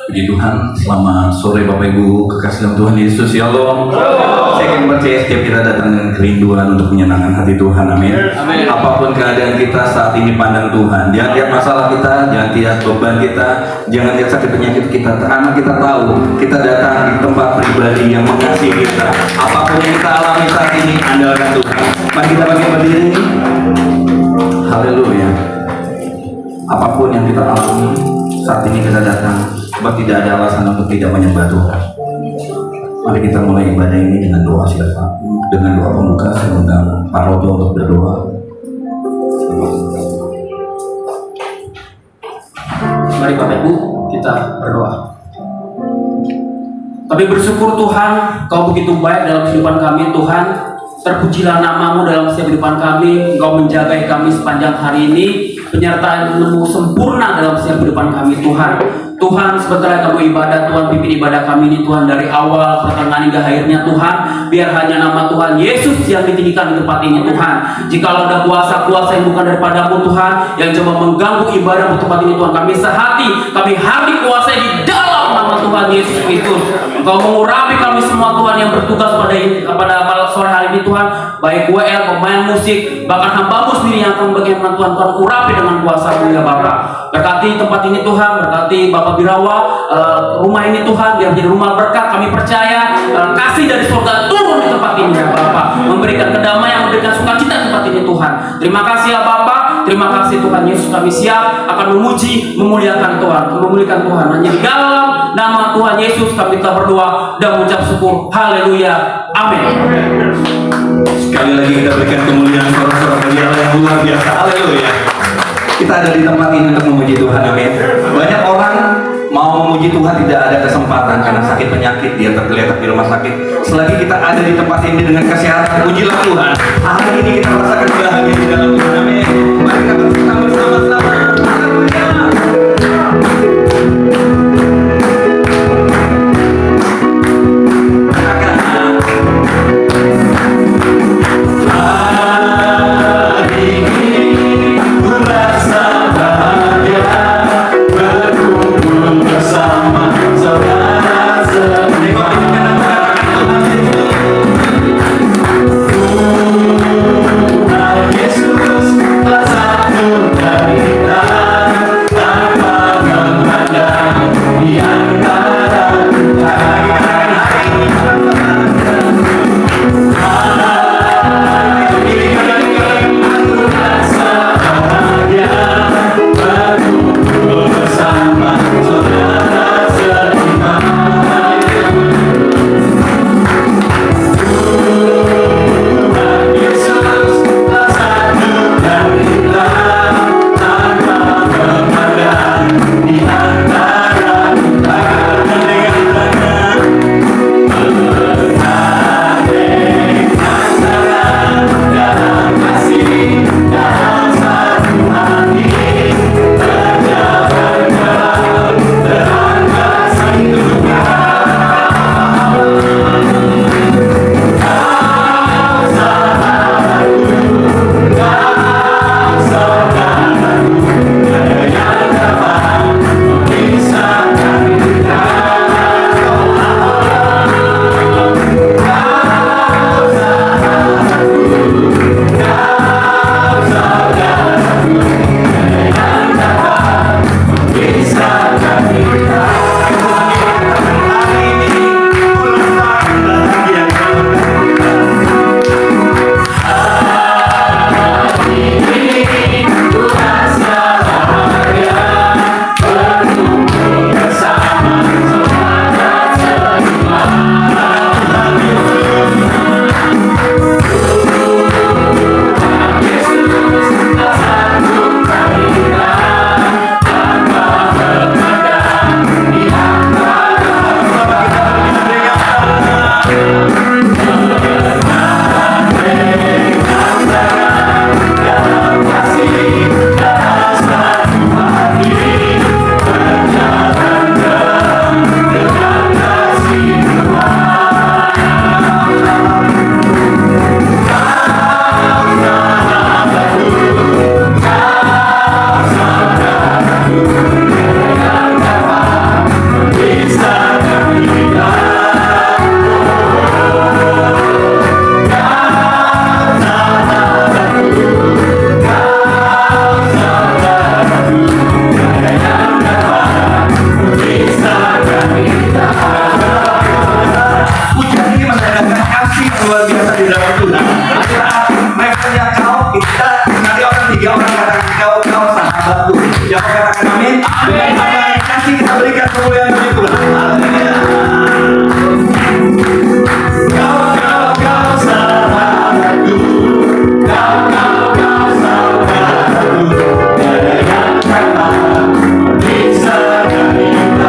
Puji Tuhan, selamat sore Bapak Ibu kekasih dalam Tuhan Yesus. Shalom. Saya ingin percaya setiap kita datang dengan kerinduan untuk menyenangkan hati Tuhan. Amin. Apapun keadaan kita saat ini, pandang Tuhan. Jangan lihat masalah kita, jangan lihat beban kita, jangan lihat sakit penyakit kita. Karena kita tahu kita datang di tempat pribadi yang mengasihi kita. Apapun yang kita alami saat ini, andalkan Tuhan. Mari kita bangkit berdiri. Haleluya. Apapun yang kita alami saat ini, kita datang, sebab tidak ada alasan untuk tidak menyembah Tuhan. Mari kita mulai ibadah ini dengan doa. Silakan. Dengan doa pembuka, saya undang Pak Rodo untuk berdoa. Mari Bapak Ibu kita berdoa. Kami bersyukur Tuhan, Kau begitu baik dalam kehidupan kami Tuhan. Terpujilah namamu dalam setiap kehidupan kami. Engkau menjaga kami sepanjang hari ini. Penyertaan-Mu sempurna dalam setiap kehidupan kami Tuhan. Tuhan, sebentar kami ibadah Tuhan, pimpin ibadah kami ini Tuhan, dari awal pertengahan hingga akhirnya Tuhan. Biar hanya nama Tuhan Yesus yang ditinggikan di tempat ini Tuhan. Jikalau ada kuasa-kuasa yang bukan daripada-Mu Tuhan, yang coba mengganggu ibadah di tempat ini Tuhan, kami sehati, kami hardik kuasai di dalam nama Tuhan Yesus Kristus. Engkau mengurapi kami semua Tuhan yang bertugas pada sore hari ini Tuhan, baik WL, pemain musik, bahkan hamba-Mu sendiri yang akan bagaimana Tuhan, Tuhan urapi dengan kuasa-Mu ya Bapak. Berkati tempat ini Tuhan, berkati Bapak Birawa, rumah ini Tuhan, biar menjadi rumah berkat. Kami percaya kasih dari surga turun di tempat ini ya Bapak, memberikan kedamaian, memberikan sukacita di tempat ini Tuhan. Terima kasih ya Bapak, terima kasih Tuhan Yesus. Kami siap akan memuji, memuliakan Tuhan, memuliakan Tuhan. Hanya di dalam nama Tuhan Yesus kami telah berdoa dan mengucap syukur. Haleluya, amin. Sekali lagi kita berikan kemuliaan sorak-sorak bagi Allah yang luar biasa. Haleluya. Kita ada di tempat ini untuk memuji Tuhan. Amin. Banyak orang mau memuji Tuhan tidak ada kesempatan karena sakit penyakit, dia tergeletak di rumah sakit. Selagi kita ada di tempat ini dengan kesehatan, pujilah Tuhan. Hari ini kita merasakan bahagia di dalam Tuhan. Amin. Mari kita bersama-sama. Haleluya. Yesus kau, kita nanti orang 3 orang katakan kau sahabatku. Siapa katakan amin? Dengan sabar kasih kita berikan kemuliaan bagi Tuhan. Haleluya. Kau sahabatku, kau sahabatku, tiada yang dapat memisahkan kita.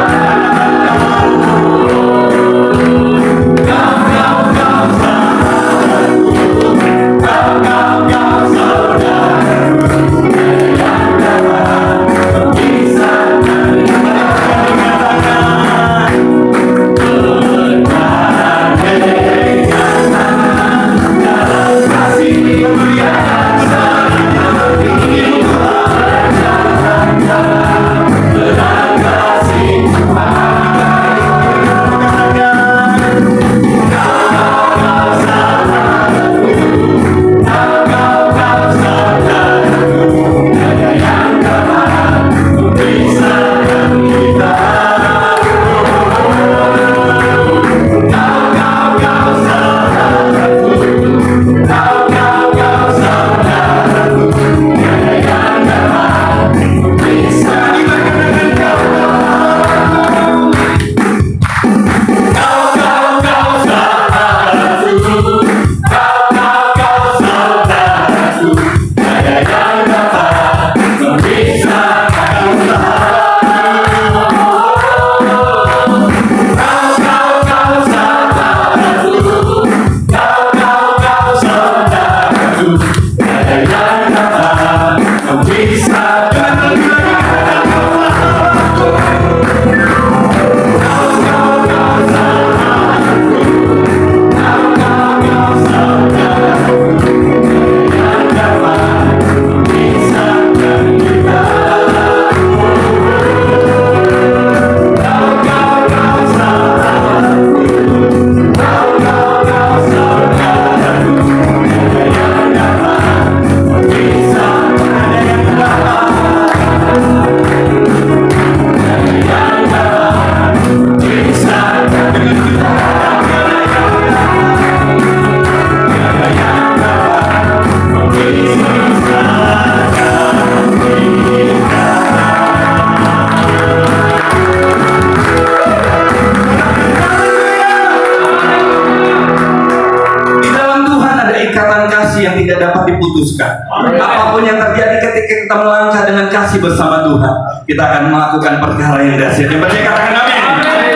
Yang tidak dapat diputuskan. Apapun yang terjadi ketika kita melangkah dengan kasih bersama Tuhan, kita akan melakukan perkara yang dahsyat. Yang percaya katakan amin.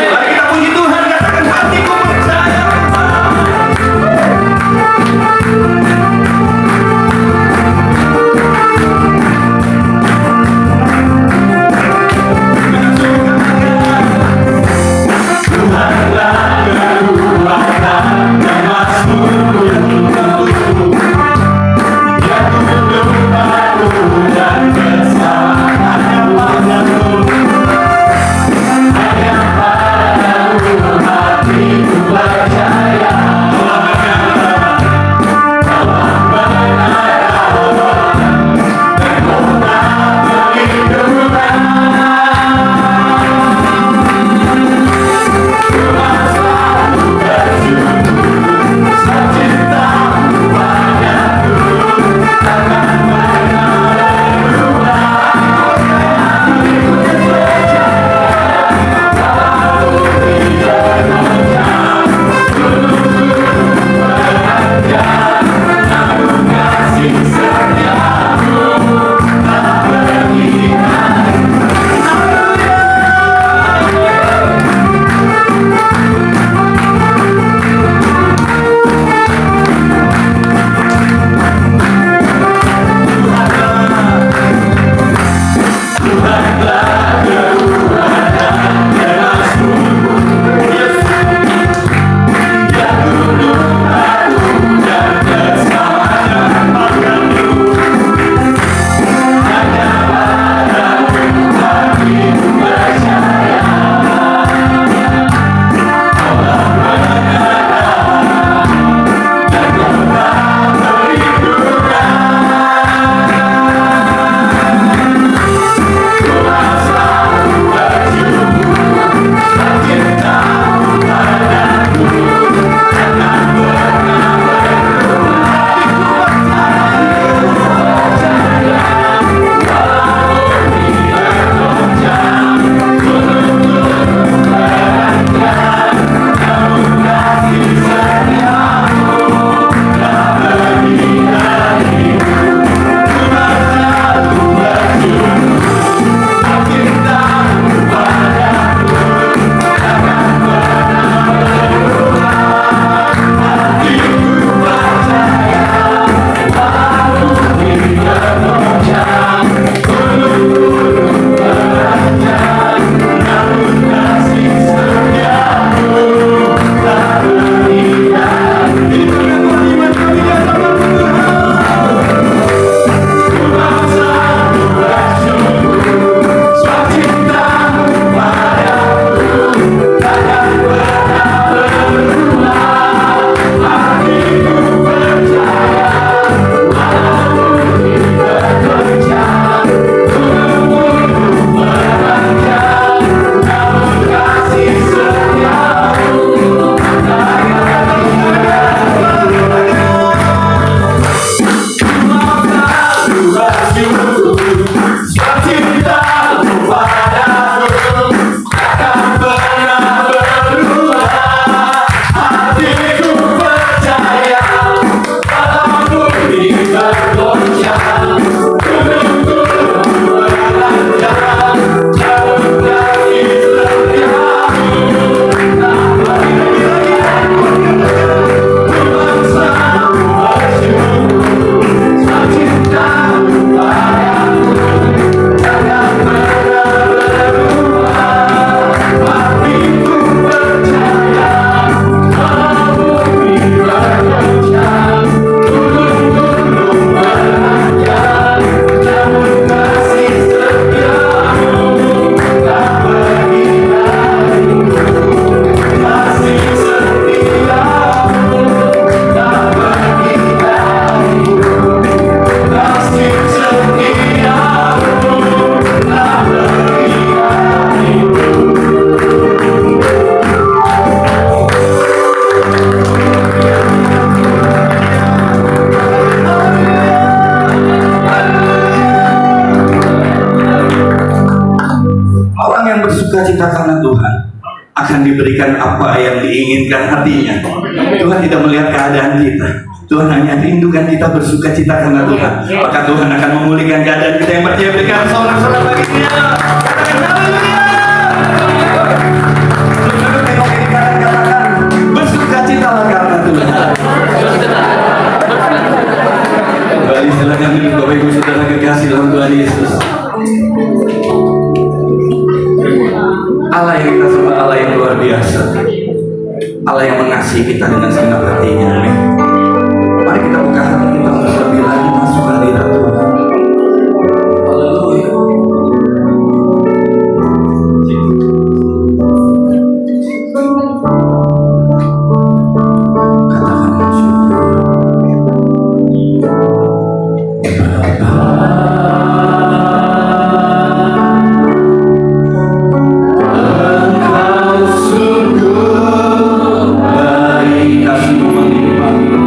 Mari kita puji Tuhan, katakan hatiku percaya. Yeah. akan diberikan apa yang diinginkan hatinya. Tuhan tidak melihat keadaan kita. Tuhan hanya rindukan kita bersuka cita karena Tuhan. Maka Tuhan akan memulihkan keadaan kita. Yang percaya berikan sorak-sorak bagi Dia. Katakan haleluya. Saudara tengok kiri kanan, katakan bersuka citalah karena Tuhan. Kembali silakan duduk Bapak Ibu Saudara kekasih dalam Tuhan Yesus. Allah yang kita sembah, Allah yang luar biasa, Allah yang mengasihi kita dengan segenap hatinya. Amin. Mari kita buka hati kita untuk lebih lagi masuk hadirat Tuhan. Haleluya. Katakan bersyukur. Engkau sungguh baik, kasih-Mu melimpah.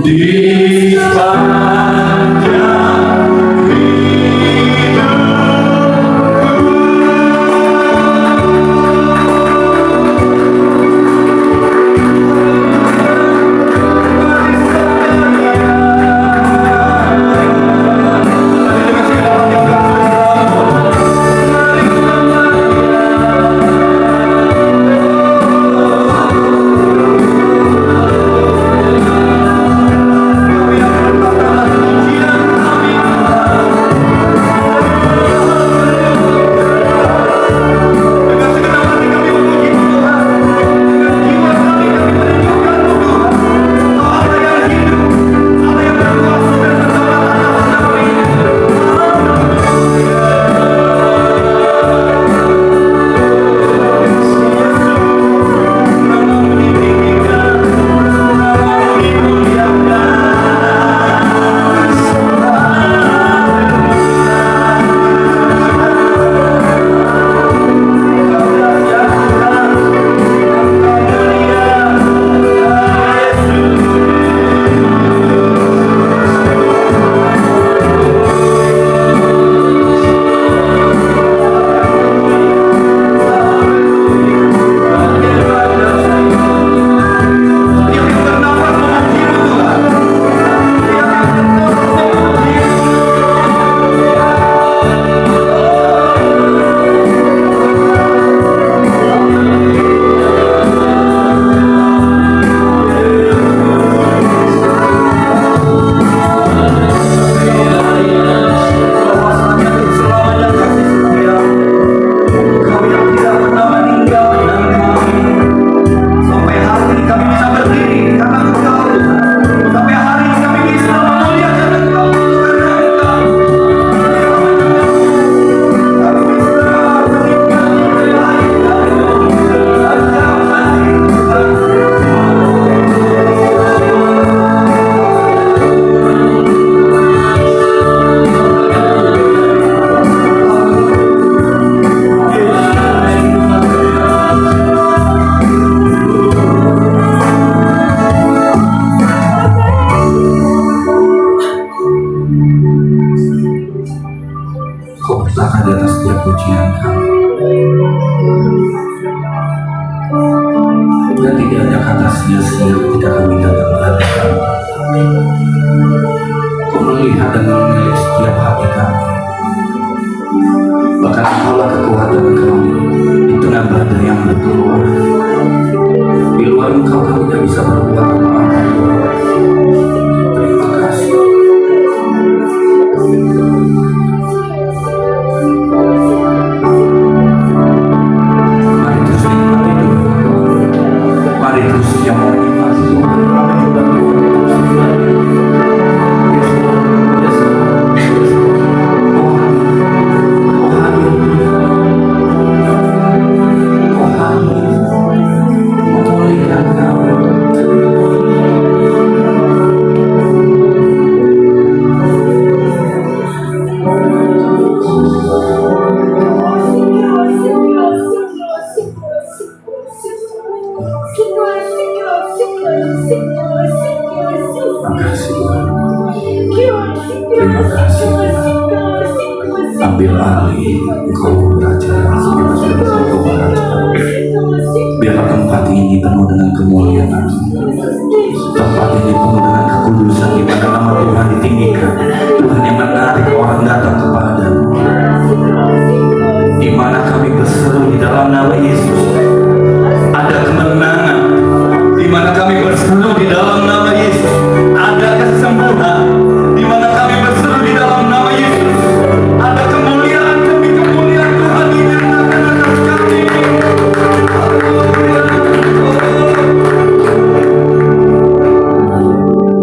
di sepanjang Kau bertahan di atas setiap pujian kami, dan tidak ada kata sia-sia ketika kami datang menghadap kami. Kau melihat dan menilai setiap hati kami, bahkan Engkaulah kekuatan kami di tengah badai yang berkeluar. Di luar Engkau kami tidak bisa berbuat apa-apa. Terima kasih. Mari terus yang menikmati Tuhan. Terima kasih. Ambil alih, Engkau beraja, Engkau beraja. Biarlah tempat ini penuh dengan kemuliaan. Tempat ini penuh dengan kekudusan, di mana nama Tuhan ditinggikan. Tuhan yang menarik orang datang kepada-Mu. Di mana kami berseru di dalam nama Yesus, ada kemenangan. Di mana kami berseru di dalam nama Yesus, ada kesembuhan. Di mana kami berseru di dalam nama Yesus, ada kemuliaan demi kemuliaan Tuhan dinyatakan atas kami. Haleluya. 我。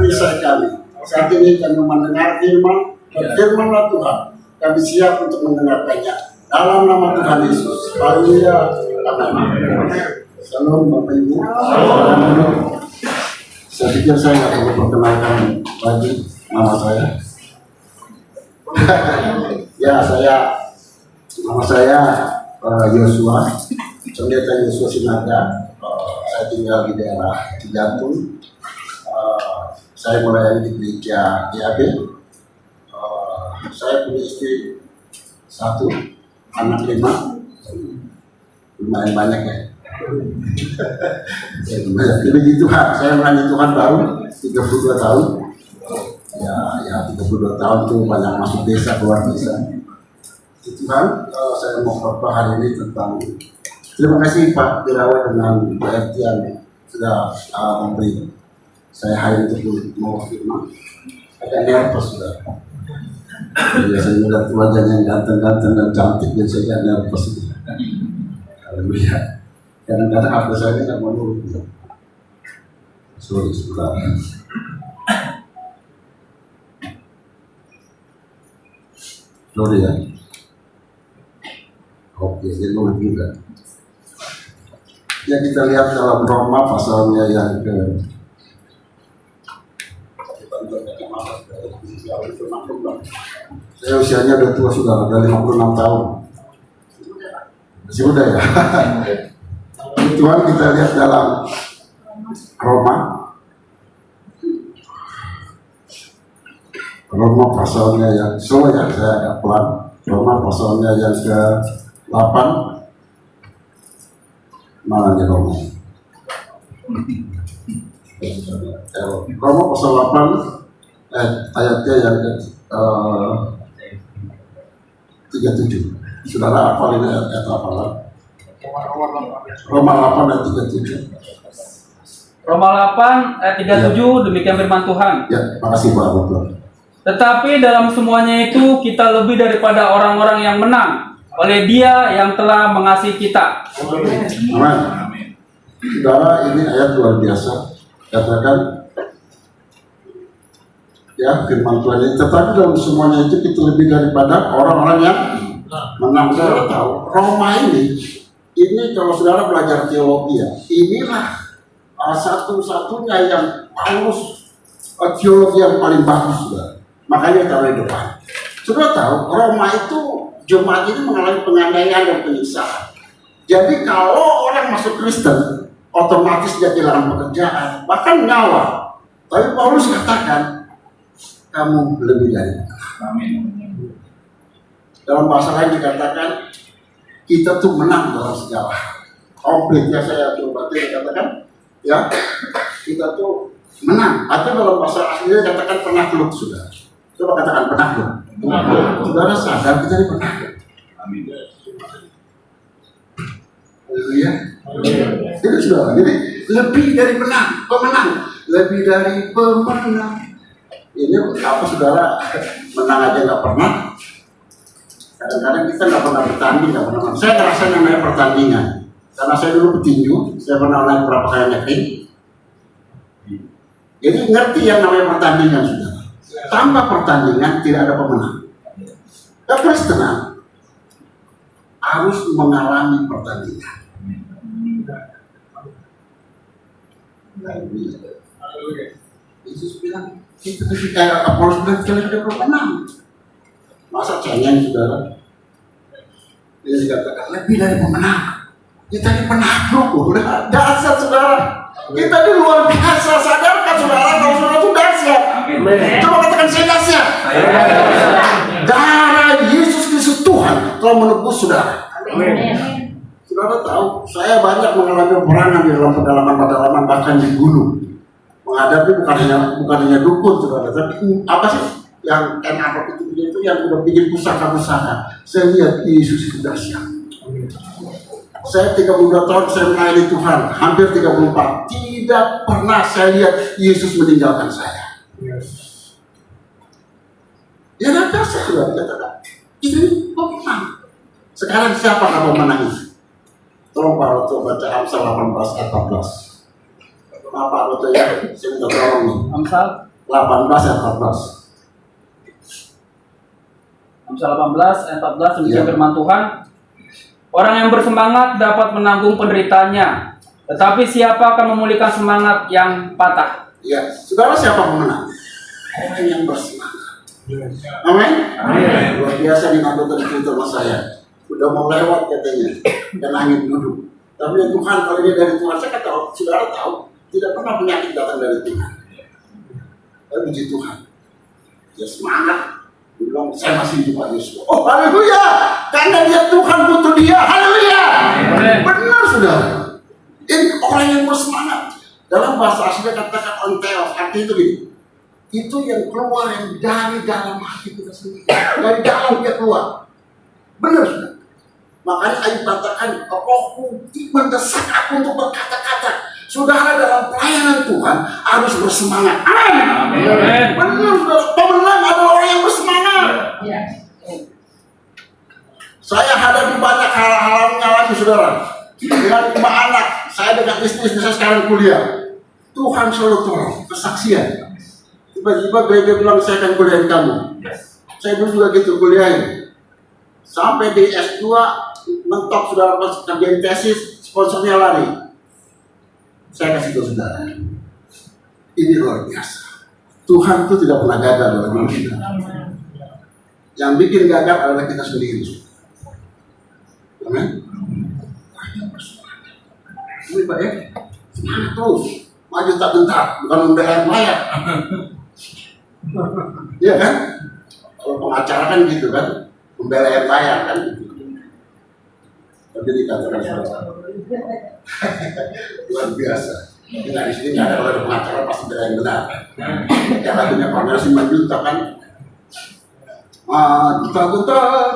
perisai kami. Saat ini kami mendengar firman, firman-Nya Tuhan. Kami siap untuk mendengarkannya. Dalam nama Tuhan Yesus. Haleluya. Amin. Salam Bapak Ibu. Saya pikir saya nggak perlu perkenalkan lagi nama saya. Ya, nama saya Yosua, Pendeta Yosua Sinaga. Saya tinggal di daerah Cijantung. Saya melayani di gereja GAB. Saya punya istri 1, anak 5, lumayan banyak ya. Puji Tuhan, saya melayani Tuhan baru 32 tahun. Ya 32 tahun itu banyak masuk desa, keluar desa. Tuhan, saya mau khotbah hari ini tentang terima kasih Pak Birawa dengan Pak Etian sudah memberi saya hari untuk mau firman. Agak nervous sudah. Biasanya melihat wajahnya yang ganteng-ganteng dan cantik dan saya agak nervous. Haleluya. Kadang-kadang apa saya nggak mau nurut. Sorry sebentar. Sorry ya. Oke, jadi nurut juga. Ya kita lihat dalam Roma pasalnya yang ke saya usianya udah tua sudah 56 tahun. Masih muda ya. Tuhan kita lihat dalam Roma pasalnya yang slow ya, saya agak pelan. Roma pasalnya yang ke-8. Mana nih Roma? Roma pasal 8 ayatnya yang ke-37. Saudara hafal ini ayat apa lah? Roma 8 ayat 37. Roma 8 ayat 37, demikian firman Tuhan. Ya, makasih Pak Abdul. Tetapi dalam semuanya itu kita lebih daripada orang-orang yang menang oleh Dia yang telah mengasihi kita. Amin. Saudara, ini ayat luar biasa. Katakan ya firman Tuhan ini. Tetapi dalam semuanya itu kita lebih daripada orang-orang yang menang. Saudara tahu Roma ini kalau saudara belajar teologi ya, inilah satu-satunya yang Paulus teologi yang paling bagus saudara. Makanya taruh di depan. Saudara tahu Roma itu jemaat ini mengalami penganiayaan dan penyiksaan. Jadi kalau orang masuk Kristen otomatis dia kehilangan pekerjaan, bahkan nyawa. Tapi Paulus katakan kamu lebih dari Amin. dalam bahasa lain dikatakan kita tuh menang dalam segala komplit ya, saya coba dikatakan ya kita tuh menang, atau dalam bahasa aslinya dikatakan penakluk. Sudah coba katakan penakluk. Saudara sadar kita ini penakluk. Amin. Haleluya. Jadi saudara, jadi lebih dari pemenang, lebih dari pemenang. Ini apa saudara, menang aja nggak pernah. Kadang-kadang kita nggak pernah bertanding, nggak pernah. Saya ngerasa namanya pertandingan, karena saya dulu petinju, saya pernah naik berapa kali naik. Jadi ngerti yang namanya pertandingan saudara. Tanpa pertandingan tidak ada pemenang. Kekristenan harus mengalami pertandingan. Yesus bilang kita Paulus bilang kita sudah bermenang. Masa cengeng saudara? Dia dikatakan lebih dari pemenang. Kita ini penakluk, udah dahsyat saudara. Kita ini luar biasa. Sadarkan saudara kalau saudara itu dahsyat. Coba katakan saya dahsyat. Darah Yesus Kristus Tuhan telah menebus saudara. Saudara tahu, saya banyak mengalami peperangan di dalam pedalaman-pedalaman, bahkan di gunung. Menghadapi bukan hanya dukun saudara, tapi apa sih yang apa itu yang udah bikin pusaka-pusaka. Saya lihat Yesus itu dahsyat. Saya 32 tahun saya melayani Tuhan, hampir 34. Tidak pernah saya lihat Yesus meninggalkan saya. Ya nanti saya sudah dikatakan, ini pemenang. Sekarang siapa yang pemenang ini? Tolong Pak Roto baca Amsal 18 ayat 14. Maaf Pak Roto ya, saya minta tolong nih. Amsal 18 ayat 14. Amsal 18 ayat 14 demikian Ya. firman Tuhan. Orang yang bersemangat dapat menanggung penderitaannya, tetapi siapa akan memulihkan semangat yang patah? Ya, saudara, siapa pemenang? Orang yang bersemangat. Amin. Luar biasa nih nonton cerita sama saya. Udah mau lewat katanya, dan angin duduk. Tapi ya Tuhan, kalau dia dari Tuhan, saya kata, saudara tahu, tidak pernah penyakit datang dari Tuhan. Tapi puji Tuhan, dia semangat. Dia bilang, saya masih hidup Pak Yesus. Oh, haleluya! Karena dia Tuhan butuh dia. Haleluya! Benar, saudara. Ini orang yang bersemangat. Dalam bahasa aslinya katakan onteos, artinya itu gini. Itu yang keluar yang dari dalam hati kita sendiri. Dari dalam dia keluar. Benar, saudara. Makanya Ayub katakan, rohku mendesak aku untuk berkata-kata. Saudara, dalam pelayanan Tuhan harus bersemangat. Amin. Benar, saudara. Pemenang adalah orang yang bersemangat. Saya hadapi banyak hal-hal mengalami, saudara. Dengan 5 anak, saya dengan istri saya sekarang kuliah. Tuhan selalu tolong, kesaksian. Tiba-tiba gereja bilang, saya akan kuliahin kamu. Saya dulu juga gitu kuliahin. Sampai di S2, mentok saudara pas kerjain tesis, sponsornya lari. Saya kasih tahu saudara, ini luar biasa. Tuhan itu tidak pernah gagal dalam hidup kita. Yang bikin gagal adalah kita sendiri. Amin. Ini Pak ya, semangat terus, maju tak bentar, bukan membela yang layak. Iya kan? Kalau pengacara kan gitu kan, membela yang layak kan. Tapi dikatakan saudara, luar biasa. Nah, di sini nggak ada kalau ada pengacara pasti bela yang benar. Kayak lagunya Pak Simanjuntak kan, kita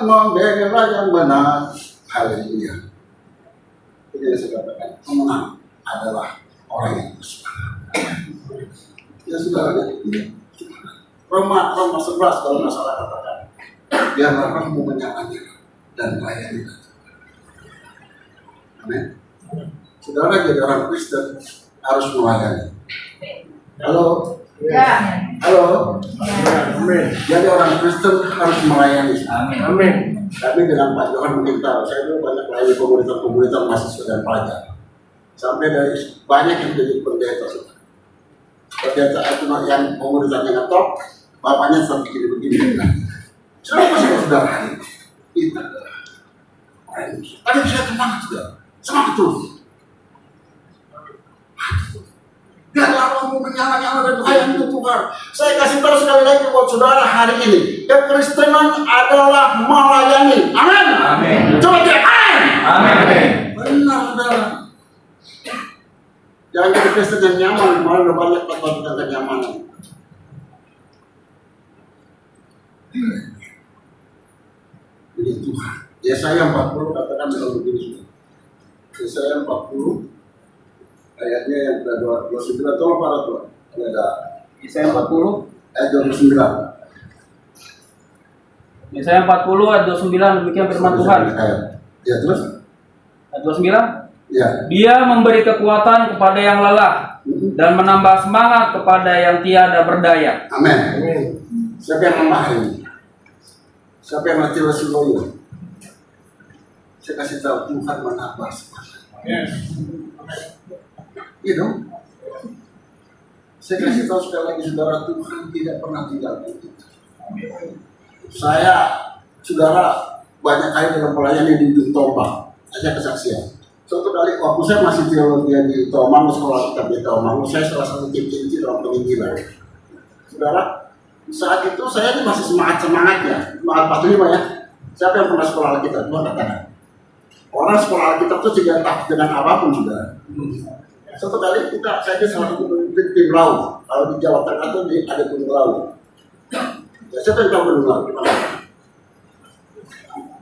membela yang benar. Haleluya. Jadi saya katakan, pemenang adalah orang yang bersemangat. Ya saudara, Roma 11 kalau nggak salah katakan, biarlah kamu menyalahkan dan layani. Amin. Saudara, jadi orang Kristen harus melayani. Halo. Ya. Halo. Amin. Jadi orang Kristen harus melayani. Amin. Tapi dengan Pak Johan mungkin tahu, saya dulu banyak melayani komunitas mahasiswa dan pelajar. Sampai dari banyak yang jadi pendeta. Pendeta itu yang komunitasnya ngetop, bapaknya sampai begini-begini. Siapa sih saudara hari ini? Kita adalah orang Indonesia. Tadi saya semangat juga, semangat terus. Biarlah kamu menyala-nyala dan hayang itu Tuhan. Saya kasih tahu sekali lagi buat saudara hari ini, kekristenan adalah melayani. Amin. Amin. Coba dia amin. Amin. Benar, saudara. Jangan jadi Kristen yang nyaman. Kemarin udah banyak tentang kenyamanan. Jadi Tuhan. Yesaya 40 katakan dalam begini. Yesaya 40 ayatnya yang ke-29, tolong para Tuhan. Ini ada Yesaya 40 ayat 29. Yesaya 40 ayat 29 demikian firman Tuhan. Ya terus? Ayat 29. Ya. Dia memberi kekuatan kepada yang lelah dan menambah semangat kepada yang tiada berdaya. Amin. Siapa yang memahami? Siapa yang ngerti Rasulullah? Saya kasih tahu Tuhan menambah semangat. Iya dong. Saya kasih tahu sekali lagi saudara, Tuhan tidak pernah tinggalkan kita. Saya, saudara, banyak kali dalam pelayanan di ujung tombak, aja kesaksian. Suatu kali waktu saya masih teologi di Tomang, sekolah kitab di Tomang, saya salah satu tim inti dalam penginjilan. Saudara, saat itu saya ini masih semangatnya, semangat 45 ya. Siapa yang pernah sekolah Alkitab? Tuhan katakan. Orang sekolah Alkitab itu tidak takut dengan apapun, saudara. Satu kali saya salah satu pemimpin tim laut. Kalau di Jawa Tengah itu ada gunung laut. Ya, siapa yang tahu gunung laut?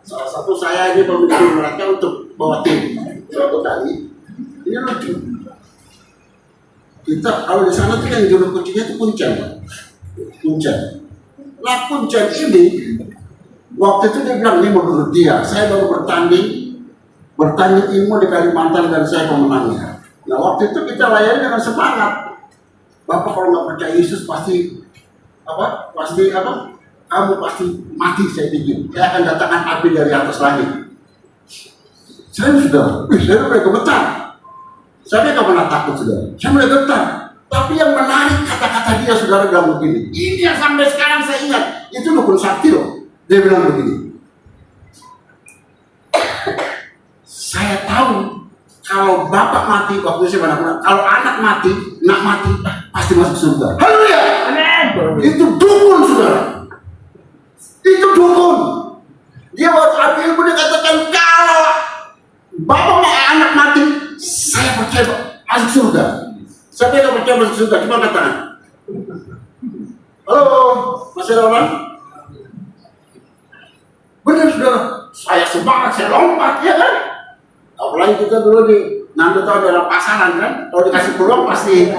Salah satu saya ini pemimpin mereka untuk bawa tim. Suatu kali, ini lucu. Kita kalau di sana tuh yang juru kuncinya itu kuncen. Nah kuncen ini waktu itu dia bilang ini menurut dia, saya baru bertanding ilmu di Kalimantan dan saya pemenangnya. Nah waktu itu kita layani dengan semangat. Bapak kalau nggak percaya Yesus pasti apa? Pasti apa? Kamu pasti mati, saya bikin. Saya akan datangkan api dari atas langit. Saya mulai gemetar. Saya nggak pernah takut, saudara. Saya mulai gemetar. Tapi yang menarik kata-kata dia, saudara, bilang begini. Ini yang sampai sekarang saya ingat. Itu dukun sakti loh. Dia bilang begini. Saya tahu kalau bapak mati waktu saya mana, kalau anak mati, pasti masuk surga. Haleluya. Amin. Itu dukun, saudara. Itu dukun. Dia baru ambil ilmu, dia katakan kalau bapak sama anak mati, saya percaya masuk surga. Siapa yang percaya masuk surga? Coba katakan. Halo, masih lawan? Benar, saudara. Saya semangat, saya lompat, ya kan? Apalagi kita dulu di Nando tahu dalam pasaran kan, kalau dikasih peluang pasti.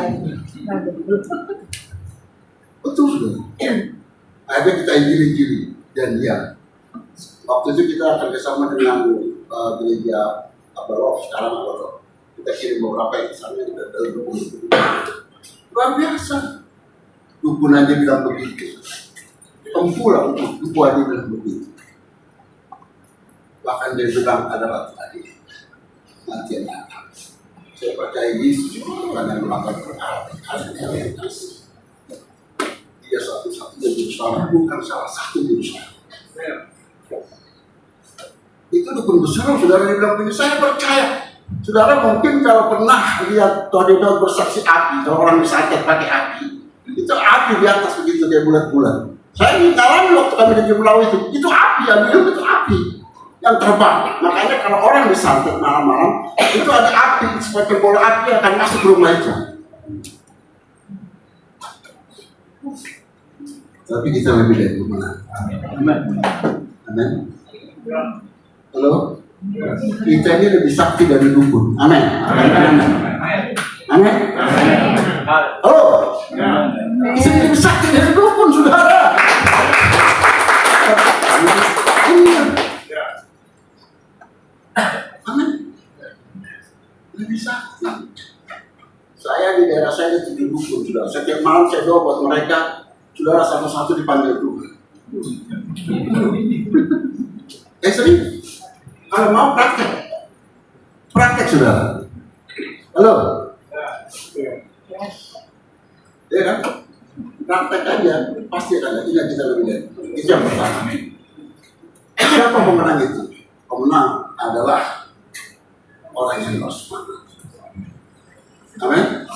Betul, saudara. Akhirnya kita injili dan dia. Waktu itu kita kerjasama dengan gereja Abarok, sekarang Abarok. Kita kirim beberapa yang sampai di dukun. Luar biasa. Dukun aja bilang begitu. Empu lah, empu aja bilang begitu. Bahkan dia bilang ada batu tadi. Nanti yang datang. Saya percaya Yesus bukan yang melakukan perkara yang realitas. Dia satu-satunya juru selamat, bukan salah satu juru selamat. Itu dukun besar, saudara bilang begini, saya percaya. Saudara mungkin kalau pernah lihat tornado bersaksi api, kalau orang disantet pakai api, itu api di atas begitu dia bulat-bulat. Saya ngalamin waktu kami di pulau itu api, itu api yang terbang. Makanya kalau orang disantet malam-malam, itu ada api seperti bola api akan masuk ke rumah itu. Tapi kita lebih dari pemenang. Amin. Halo. Kita ini lebih sakti dari dukun. Amin. Amin. Halo. Kita lebih sakti dari dukun, saudara. Amin. Lebih sakti. Saya di daerah saya itu dukun, saudara. Setiap malam saya doa buat mereka, saudara satu-satu dipanggil Tuhan. Sering. Kalau mau praktek saudara. Halo. Ya kan? Praktek aja, pasti akan tidak kita lebih dari. Itu yang pertama. Siapa pemenang itu? Pemenang adalah orang yang bersemangat. Amin.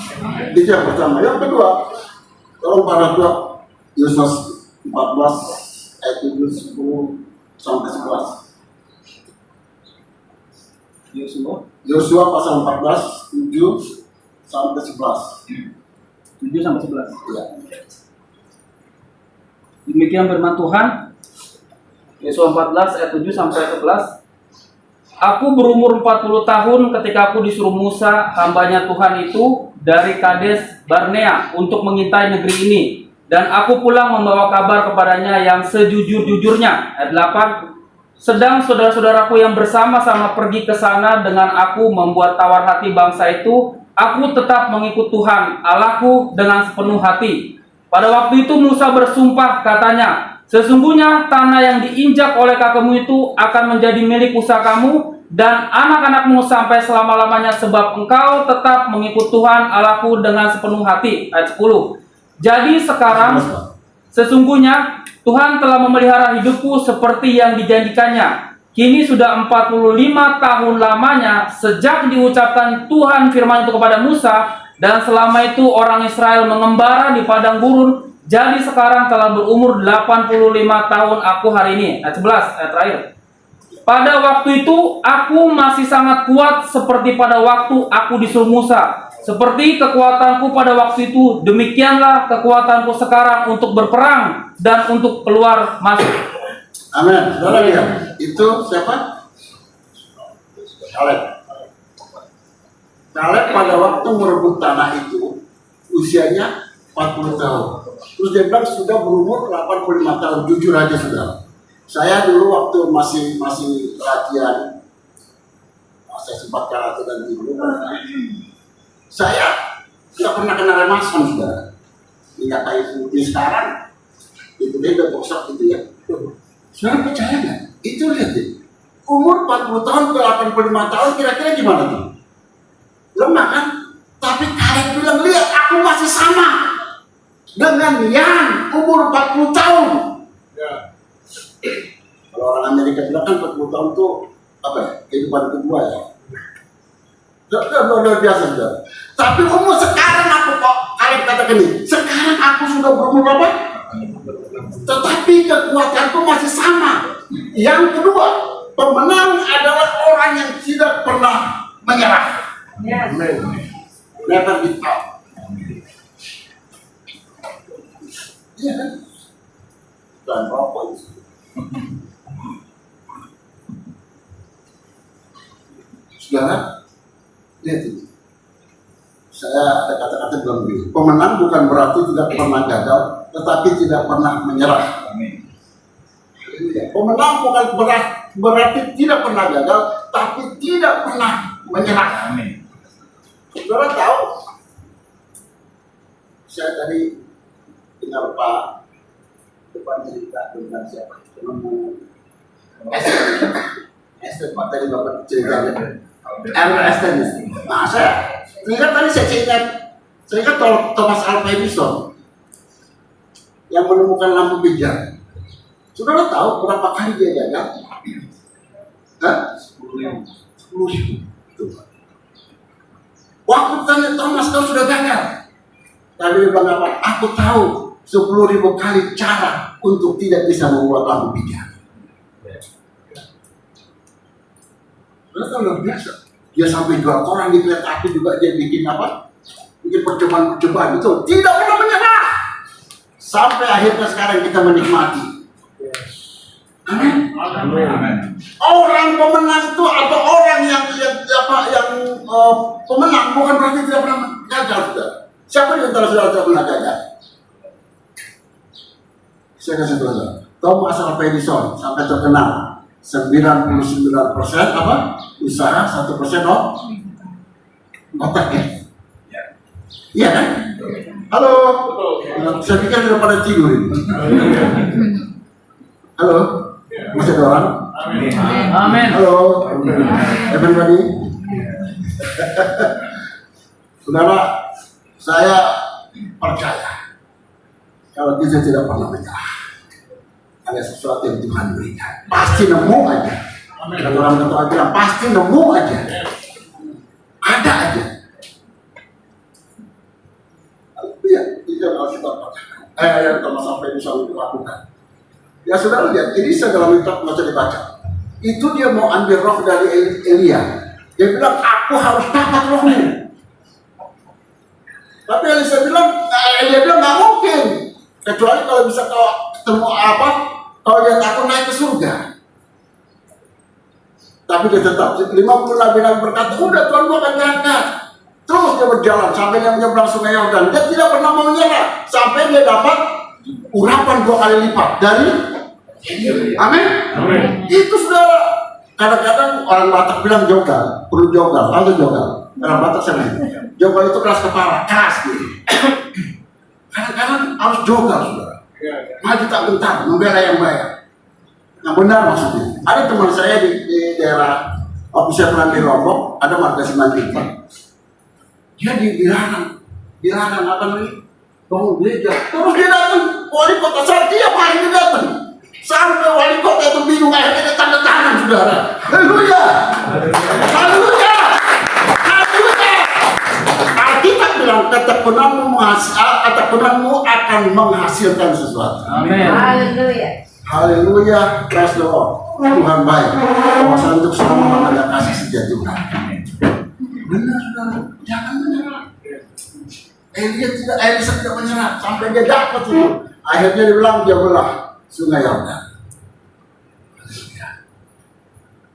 Itu yang pertama. Yang kedua, tolong para tua, Yohanes 14 ayat 10 sampai 11. Yosua pasal 14 7 sampai 11. 7 sampai 11. Ya. Demikian firman Tuhan. Yosua 14 ayat 7 sampai 11. Aku berumur 40 tahun ketika aku disuruh Musa, hambanya Tuhan itu, dari Kades Barnea untuk mengintai negeri ini. Dan aku pulang membawa kabar kepadanya yang sejujur-jujurnya. Ayat 8. Sedang saudara-saudaraku yang bersama-sama pergi ke sana dengan aku membuat tawar hati bangsa itu, aku tetap mengikut Tuhan Allahku dengan sepenuh hati. Pada waktu itu Musa bersumpah, katanya, sesungguhnya tanah yang diinjak oleh kakekmu itu akan menjadi milik pusakamu dan anak-anakmu sampai selama-lamanya, sebab engkau tetap mengikut Tuhan Allahku dengan sepenuh hati. Ayat 10. Jadi sekarang sesungguhnya Tuhan telah memelihara hidupku seperti yang dijanjikannya. Kini sudah 45 tahun lamanya sejak diucapkan Tuhan firman itu kepada Musa, dan selama itu orang Israel mengembara di padang gurun. Jadi sekarang telah berumur 85 tahun aku hari ini. Ayat 11, ayat terakhir. Pada waktu itu aku masih sangat kuat seperti pada waktu aku disuruh Musa. Seperti kekuatanku pada waktu itu, demikianlah kekuatanku sekarang untuk berperang dan untuk keluar masuk. Amin. Saudara lihat, itu siapa? Kaleb. Kaleb pada waktu merebut tanah itu usianya 40 tahun. Terus dia bilang sudah berumur 85 tahun. Jujur aja saudara. Saya dulu waktu masih latihan, saya sempat karate dan dulu. Saya tidak pernah kena remason, saudara. Minyak kayu putih sekarang, itu dia udah gosok gitu ya. Saudara percaya nggak? Itu lihat deh. Umur 40 tahun ke 85 tahun kira-kira gimana tuh? Lemah kan? Tapi kalian bilang, lihat aku masih sama dengan yang umur 40 tahun. Ya. Kalau orang Amerika bilang kan 40 tahun tuh apa ya? Kehidupan kedua ya. Luar biasa saudara. Tapi umur sekarang aku kok kalian katakan ini, sekarang aku sudah berumur berapa? Tetapi kekuatanku masih sama. Yang kedua, pemenang adalah orang yang tidak pernah menyerah. Yes. Never give up. Iya kan? Dan rokok itu. Saudara, lihat ini. Saya ada kata-kata bilang begini. Pemenang bukan berarti tidak pernah gagal, tetapi tidak pernah menyerah. Amin. Pemenang bukan berarti tidak pernah gagal, tapi tidak pernah menyerah. Amin. Saudara tahu? Saya tadi dengar Pak depan cerita tentang siapa? Nemu Esther. Pak tadi Bapak ceritanya. Esther. Nah, saya ingat tadi saya ingat Thomas Alva Edison yang menemukan lampu pijar. Saudara tahu berapa kali dia gagal? 10.000. Waktu tanya Thomas, kau sudah gagal. Tadi dia bilang apa? Aku tahu 10.000 kali cara untuk tidak bisa membuat lampu pijar. Saudara luar biasa. Dia sampai jual koran di kereta api juga, dia bikin apa? Bikin percobaan-percobaan itu tidak pernah menyerah. Sampai akhirnya sekarang kita menikmati. Amin. Orang pemenang itu atau orang yang pemenang bukan berarti tidak pernah gagal, sudah. Siapa di antara saudara tidak pernah gagal? Saya kasih tahu saudara. Thomas Alva Edison sampai terkenal 99% apa? Usaha, 1% otaknya. Iya kan? Halo. Saya pikir sudah pada tidur ini. Halo. Masih ada orang? Amin. Halo. Everybody. Saudara, saya percaya kalau kita tidak pernah menyerah, ada sesuatu yang Tuhan berikan. Pasti nemu aja. Kalau orang ketua bilang pasti nemu aja. Ada aja. Iya, itu yang harus kita katakan. Yang Thomas Alva Edison lakukan. Ya saudara lihat, ini dalam kitab bisa dibaca. Itu dia mau ambil roh dari Elia. Dia bilang, aku harus dapat rohmu. Tapi Elia bilang nggak mungkin. Kecuali kalau bisa kau ketemu apa, kau lihat aku naik ke surga. Tapi dia tetap 50 nabi-nabi berkata, udah Tuhan gua akan ngangkat. Terus dia berjalan sampai dia menyeberang sungai Yordan. Dia tidak pernah mau menyerah sampai dia dapat urapan 2 kali lipat dari Amin. Itu saudara. Kadang-kadang orang Batak bilang jogal, perlu jogal, atau jogal. Orang Batak sana. Jogal itu keras kepala, keras gitu. Kadang-kadang harus jogal, saudara. Maju tak bentar, membela yang baik. Yang benar maksudnya. Ada teman saya di daerah Opisialan di Lombok, ada marga Simanjuntak. Dia dilarang apa nih? Bangun gereja. Terus dia datang, wali kota saya tiap hari dia datang. Sampai wali kota itu bingung, akhirnya dia tanda tangan, saudara. Haleluya. Haleluya. Haleluya. Alkitab bilang ketekunanmu akan menghasilkan sesuatu. Amin. Haleluya. Haleluya. Praise the Lord. Tuhan baik. Kuasa untuk selama ada kasih setia Tuhan. Benar, saudara. Jangan menyerah. Elisa tidak menyerah sampai dia dapat itu. Akhirnya dia bilang dia belah sungai Yordan.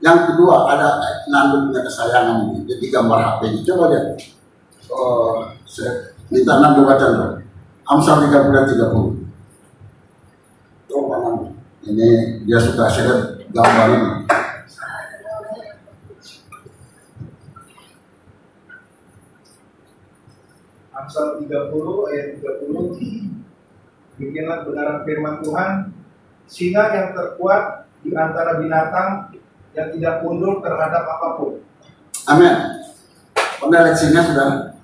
Yang kedua ada nanduknya kesayangan ini. Jadi gambar HP ini. Coba lihat. Saya minta Nando baca dulu. Amsal 30:30. Coba Nando. Ini dia suka share gambar ini. Amsal 30 ayat 30. Bikinlah kebenaran firman Tuhan, singa yang terkuat di antara binatang yang tidak mundur terhadap apapun. Amin. Pernah lihat singa, saudara?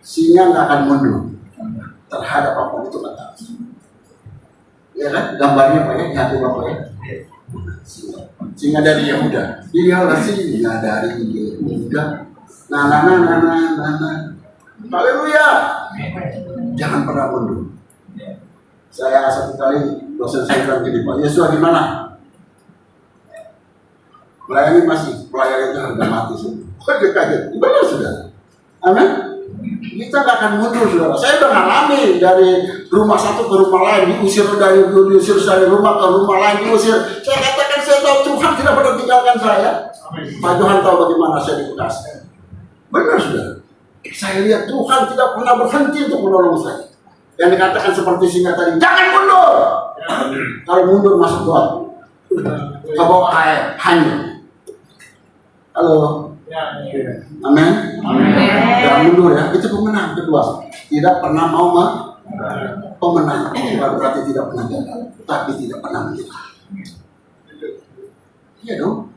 Singa nggak akan mundur terhadap apapun, itu kata. Ya kan? Gambarnya Pak ya, di hati Bapak ya. Singa dari Yehuda. Dia adalah singa dari Yehuda. Nah. Haleluya. Jangan pernah mundur. Saya satu kali dosen saya bilang gini, Pak Yesua di mana? Melayani masih, pelayan itu harga mati sudah. Kok dia kaget? Benar sudah. Amin. Kita gak akan mundur saudara. Saya udah ngalami dari rumah satu ke rumah lain, diusir dari rumah ke rumah lain, diusir. Saya katakan saya tahu Tuhan tidak pernah tinggalkan saya. Pak Tuhan tahu bagaimana saya dikasih. Benar sudah. Saya lihat Tuhan tidak pernah berhenti untuk menolong saya. Yang dikatakan seperti singa tadi, jangan mundur. Kalau mundur masuk got, ke bawah air, hanyut. Halo. Amin. Jangan mundur ya. Itu pemenang kedua. Tidak pernah mau pemenang. Bukan berarti tidak pernah gagal, tapi tidak pernah menyerah. Iya dong.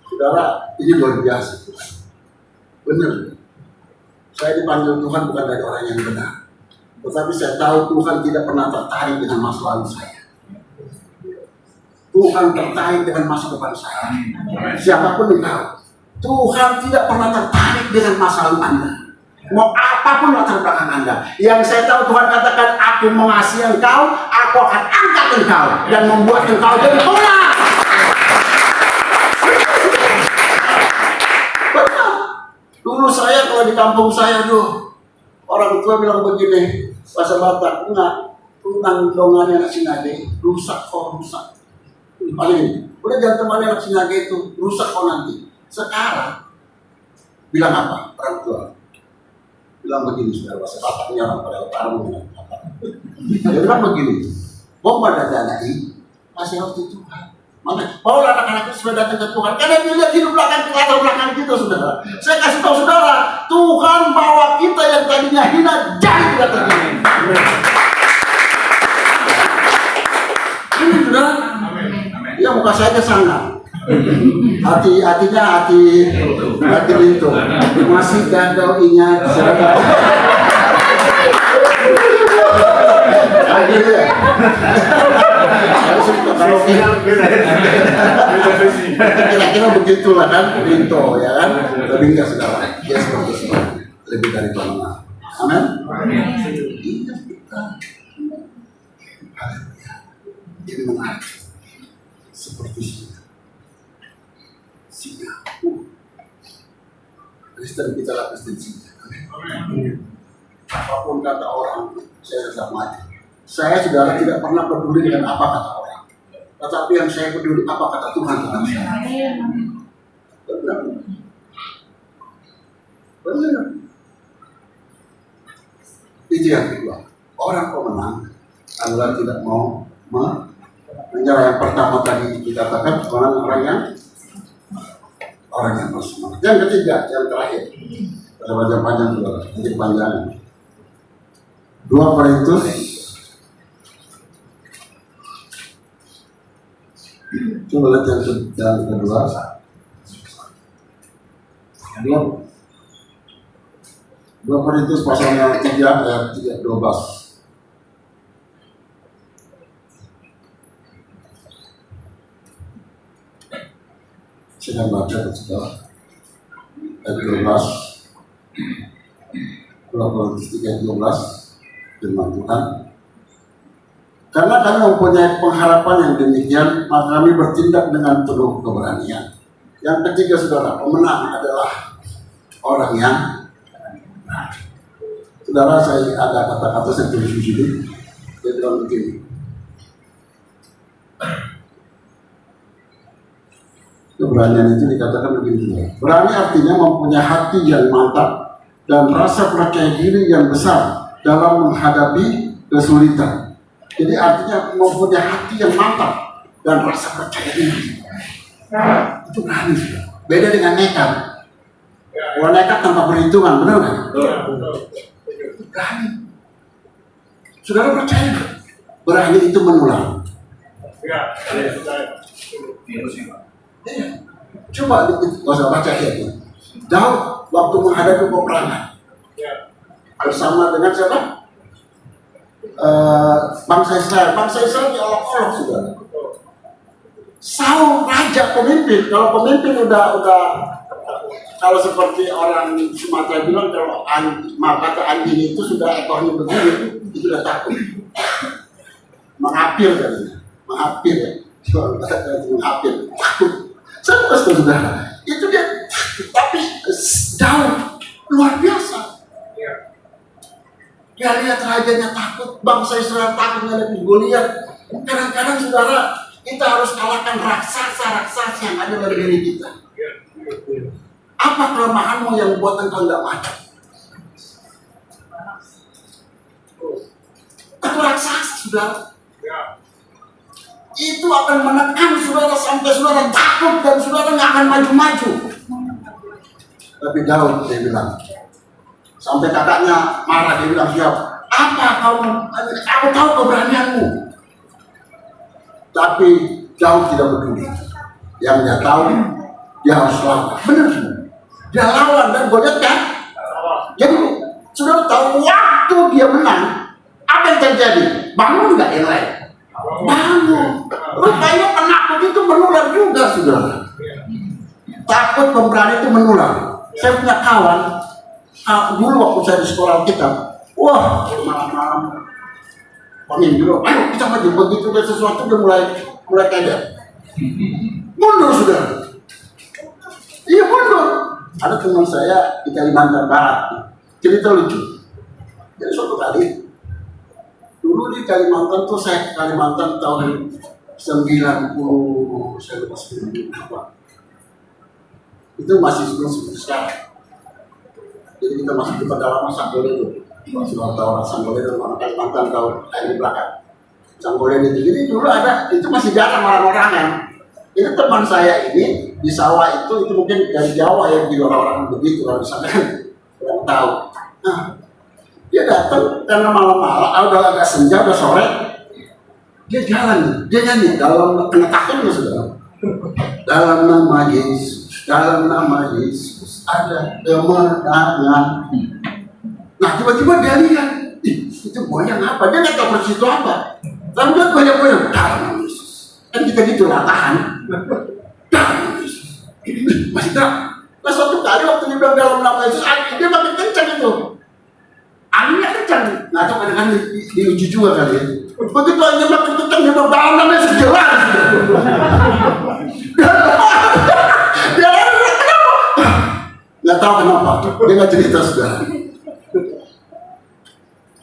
Saudara, ini luar biasa. Benar. Saya dipanggil Tuhan bukan dari orang yang benar, tetapi saya tahu Tuhan tidak pernah tertarik dengan masa lalu saya. Tuhan tertarik dengan masa depan saya. Siapapun engkau, Tuhan tidak pernah tertarik dengan masa lalu Anda. Mau apapun latar belakang Anda. Yang saya tahu Tuhan katakan, aku mengasihi engkau, aku akan angkat engkau dan membuat engkau jadi pemenang. Dulu saya kalau di kampung saya orang tua bilang begini, bahasa Batak, enggak, tunang dongannya anak Sinade, rusak. Paling udah jangan temannya anak Sinade itu, rusak kok nanti. Sekarang bilang apa? Orang tua bilang begini, saudara, bahasa Bataknya orang pada utara bilang apa? Dia bilang begini, bomba dadai masih harus di Tuhan. Mana? Mau anak-anak itu sudah datang ke Tuhan, karena dia lihat hidup latar belakang kita, saudara. Saya kasih tahu saudara, Tuhan bawa kita yang tadinya hina jadi tidak terhina. Ini saudara. Ya muka saya sangat. Hatinya hati itu masih gagal ingat. Akhirnya. Kalau kira-kira begitulah kan, Rinto ya kan, lebih enggak saudara, dia seperti lebih dari pemenang. Amin. Ini menarik, seperti singa. Kristen kita lah Kristen singa. Amin. Apapun kata orang, saya sama aja. Saya saudara tidak pernah peduli dengan apa kata orang, tetapi yang saya peduli apa kata Tuhan tentang saya. Benar. Itu yang kedua. Orang pemenang adalah tidak mau menyerah. Yang pertama tadi dikatakan orang yang bersemangat. Yang ketiga, yang terakhir. Ada panjang-panjang juga, nanti panjangnya. 2 Korintus. Coba lihat yang kedua. 2 Korintus pasalnya 3 ayat 12. Saya baca saudara. Ayat 12. 2 Korintus 3 ayat 12. Firman Tuhan. Karena kami mempunyai pengharapan yang demikian, maka kami bertindak dengan penuh keberanian. Yang ketiga saudara, pemenang adalah orang yang saudara, saya ada kata-kata saya tulis di sini. Dia bilang begini. Keberanian itu dikatakan begini. Berani artinya mempunyai hati yang mantap dan rasa percaya diri yang besar dalam menghadapi kesulitan. Jadi artinya mempunyai hati yang mantap dan rasa percaya diri. Itu berani. Beda dengan nekat. Kalau nekat tanpa perhitungan, benar nggak? Berani. Saudara percaya nggak? Berani itu menular. Iya. Coba nggak usah baca ayatnya. Daud waktu menghadapi peperangan bersama dengan siapa? Bangsa Israel. Bangsa Israel diolok-olok, saudara. Saul raja pemimpin. Kalau pemimpin udah kalau seperti orang Sumatera bilang kalau kata anjing itu sudah ekornya begini, itu udah takut. Mengapir kan? Mengapir ya. Kalau kata mengapir, takut. Saya bukan saudara. Itu dia. Tapi Daud luar biasa. Dia lihat rajanya takut, bangsa Israel takut menghadapi Goliat. Kadang-kadang saudara, kita harus kalahkan raksasa-raksasa yang ada dalam diri kita. Apa kelemahanmu yang membuat engkau tidak maju? Itu raksasa, saudara. Itu akan menekan saudara sampai saudara takut dan saudara nggak akan maju-maju. Tapi Daud dia bilang, sampai kakaknya marah, dia bilang, siap, apa aku tahu keberanianmu. Tapi Daud tidak peduli. Yang dia tahu, dia harus lawan. Benar semua. Dia lawan dan Goliat kan? Jadi sudah tahu waktu dia menang, apa yang terjadi? Bangun nggak yang lain? Bangun. Rupanya penakut itu menular juga, saudara. Takut pemberani itu menular. Saya punya kawan, dulu waktu saya di sekolah kita, wah malam-malam pangin dulu, ayo kita maju, begitu ada sesuatu dia mulai kaget, mundur sudah, iya mundur. Ada teman saya di Kalimantan Barat, cerita lucu. Jadi suatu kali, dulu di Kalimantan tuh saya ke Kalimantan tahun 90, saya lupa 90 apa. Itu masih sebelum sekarang. Jadi kita masuk di pedalaman Sanggole itu. Masih tahu orang Sanggole itu orang Kalimantan tahu di belakang. Sanggole itu. Jadi dulu ada, itu masih jarang orang-orang yang. Ini teman saya ini di sawah itu mungkin dari Jawa ya, di orang-orang begitu kalau misalnya yang tahu. Nah, dia datang karena malam-malam, udah agak senja, udah sore, dia jalan, dia nyanyi dalam penetapannya sudah. Dalam nama Yesus, dalam nama Yesus ada kemenangan. Nah tiba-tiba dia lihat, itu goyang apa? Dia nggak tahu persis itu apa. Lalu dia goyang-goyang dalam nama Yesus. Kan kita gitu latahan. Dalam nama Yesus. Masih tak? Nah suatu kali waktu dia bilang dalam nama Yesus, dia makin kencang itu. Anginnya kencang. Nah itu kadang-kadang diuji juga kali ya. Begitu anginnya makin kencang, dia bilang dalam nama Yesus jelas. Nggak tahu kenapa, dia nggak cerita sudah.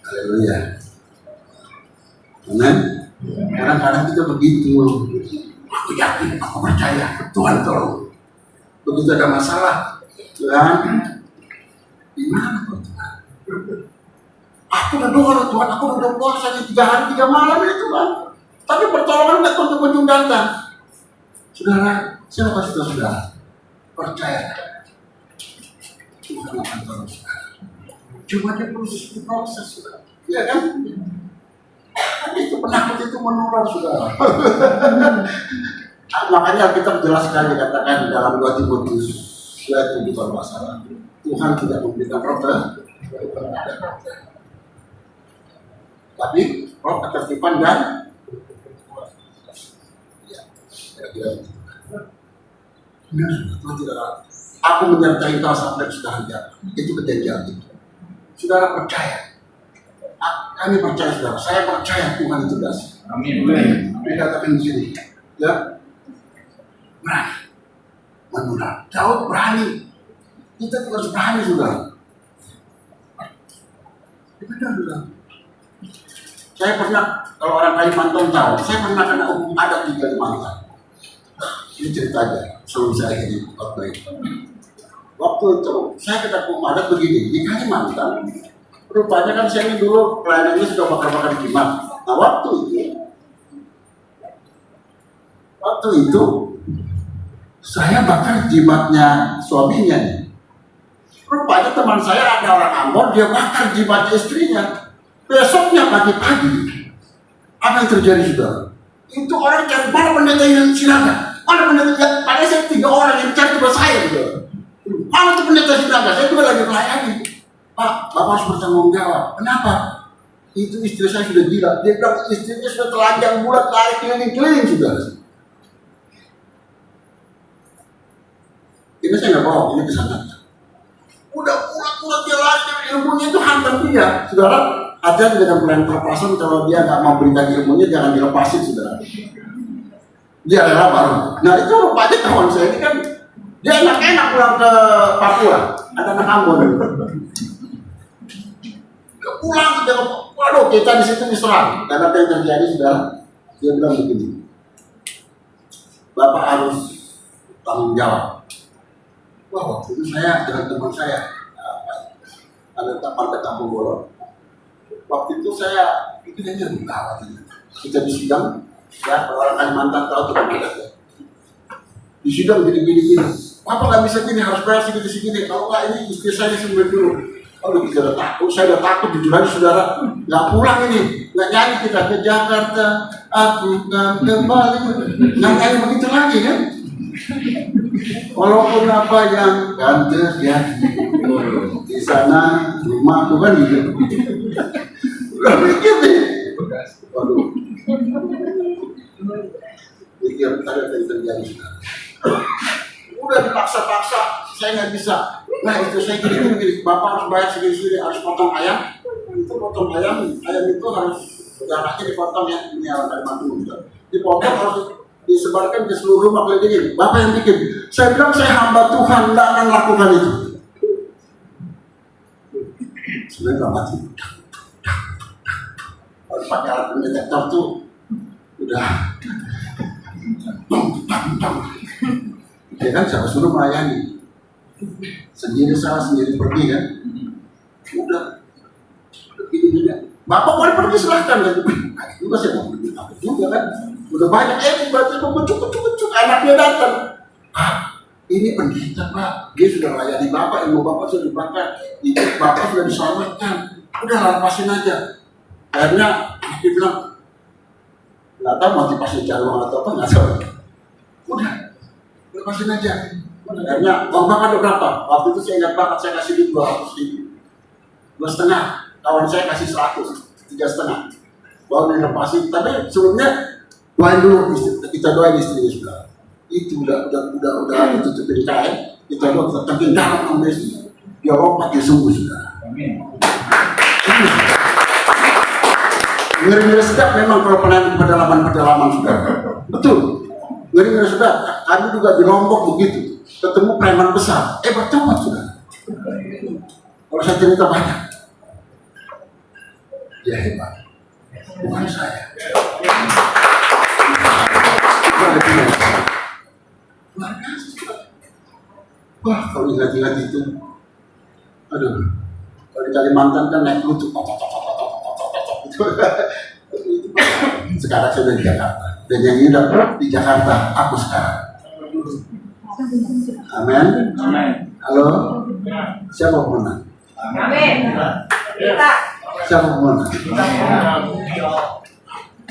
Haleluya. Amen. Kadang-kadang kita begitu. Aku yakin, aku percaya, Tuhan tolong. Begitu ada masalah, Tuhan, di mana Tuhan? Aku udah doa Tuhan, aku udah puasa di 3 hari 3 malam ya Tuhan. Tapi pertolongan nggak kunjung datang. Saudara, saya mau kasih tahu saudara, percaya. Tuhan akan tolong saudara. Cuma dia proses, saudara. Iya kan? Itu penakut itu menular, saudara. Makanya kita jelaskan dikatakan dalam 2 Timotius 2:7 kalau masalah. Tuhan tidak memberikan roh tapi roh ketertiban dan ya, kira-kira itu. Tuhan tidak. Aku menyertai kau sampai sudah ada. Itu kejadian itu. Saudara percaya. Kami percaya saudara. Saya percaya Tuhan itu dasar. Amin. Dikatakan di sini. Ya. Berani. Menular. Daud berani. Kita juga harus berani saudara. Benar saudara. Saya pernah, kalau orang Kalimantan tahu, saya pernah kena hukum adat di Kalimantan. Ini cerita aja, sebelum saya akhiri khotbah itu. Waktu itu, saya kena hukum adat begini, di Kalimantan, rupanya kan saya ini dulu pelayanannya sudah bakar-bakar jimat. Nah waktu itu, saya bakar jimatnya suaminya nih. Rupanya teman saya ada orang Ambon, dia bakar jimat istrinya. Besoknya pagi-pagi, apa yang terjadi saudara? Itu orang cari mana pendeta yang Sinaga? Mana pendeta yang pada saya 3 orang yang cari cuma saya saudara. Mana itu pendeta Sinaga? Saya juga lagi melayani. Pak, Bapak harus bertanggung jawab. Kenapa? Itu istri saya sudah gila. Dia bilang istrinya sudah telanjang bulat lari keliling-keliling saudara. Ini saya nggak bohong, ini kesana. Udah urat dia lari, ilmunya itu hantam dia, saudara. Ada dengan plan perpasan kalau dia nggak mau berikan ilmunya jangan dilepasin, saudara. Dia rela baru. Nah itu rupanya kawan saya ini kan dia enak-enak pulang ke Papua, ada anak Ambon. Dia pulang ke waduh kita di situ diserang. Dan apa yang terjadi, saudara? Dia bilang begini, Bapak harus tanggung jawab. Wah, waktu itu saya dengan teman saya ada taman ke Kampung Bolon. Waktu itu saya pikirnya gawat ini. Kita di sidang, ya orang Kalimantan tahu tuh kita. Di sidang gini. Apa nggak bisa gini, harus bayar segini. Kalau nggak ini istri saya disembelih dulu. Oh, kita udah takut, saya udah takut jujur aja saudara. Nggak pulang ini, nggak nyanyi kita ke Jakarta, aku kan kembali. Nggak nyanyi begitu lagi kan? Walaupun apa yang kan terjadi di sana rumahku kan gitu. Udah mikir nih. Waduh. Mikir ada yang terjadi. Udah dipaksa-paksa, saya nggak bisa. Nah itu saya gini, Bapak harus bayar segini, harus potong ayam. Itu potong ayam itu harus darahnya dipotong ya. Ini dari mantu gitu. Dipotong harus disebarkan ke seluruh rumah keliling. Bapak yang bikin. Saya bilang saya hamba Tuhan, tidak akan lakukan itu. Sebenarnya nggak mati. Kalau pakai alat pendetektor tuh udah dia kan saya suruh melayani. Sendiri salah, sendiri pergi kan. Udah begini. Bapak boleh pergi silahkan kan. Juga saya mau pergi takut juga kan. Udah banyak tiba-tiba kucuk anaknya datang. Ini pendeta Pak, dia sudah melayani Bapak, ilmu Bapak sudah dibakar, itu Bapak sudah diselamatkan. Udah lepasin aja. Akhirnya dia bilang, nggak tahu motivasi jalan atau apa nggak tahu. Udah lepasin aja. Akhirnya uang Bapak ada berapa? Waktu itu saya ingat banget saya kasih duit 200.000, 2,5. Kawan saya kasih 100, 3,5. Baru dilepasin. Tapi sebelumnya doain dulu, kita doain istrinya sudah. Itu udah ditutupin kain, kita doa kita tengking dalam sama istri. Dia lompat dia sembuh sudah. Ngeri-ngeri sedap memang kalau pernah pedalaman sudah. Betul. Ngeri-ngeri sedap. Kami juga di Lombok begitu. Ketemu preman besar. Bertobat sudah. Kalau saya cerita banyak. Dia hebat. Bukan saya. Wah, kalau ingat-ingat itu, aduh, kalau di Kalimantan kan naik lutut, sekarang saya udah di Jakarta, dan yang udah di Jakarta, aku sekarang. Amin. Halo, siapa pemenang? Amin. Siapa pemenang?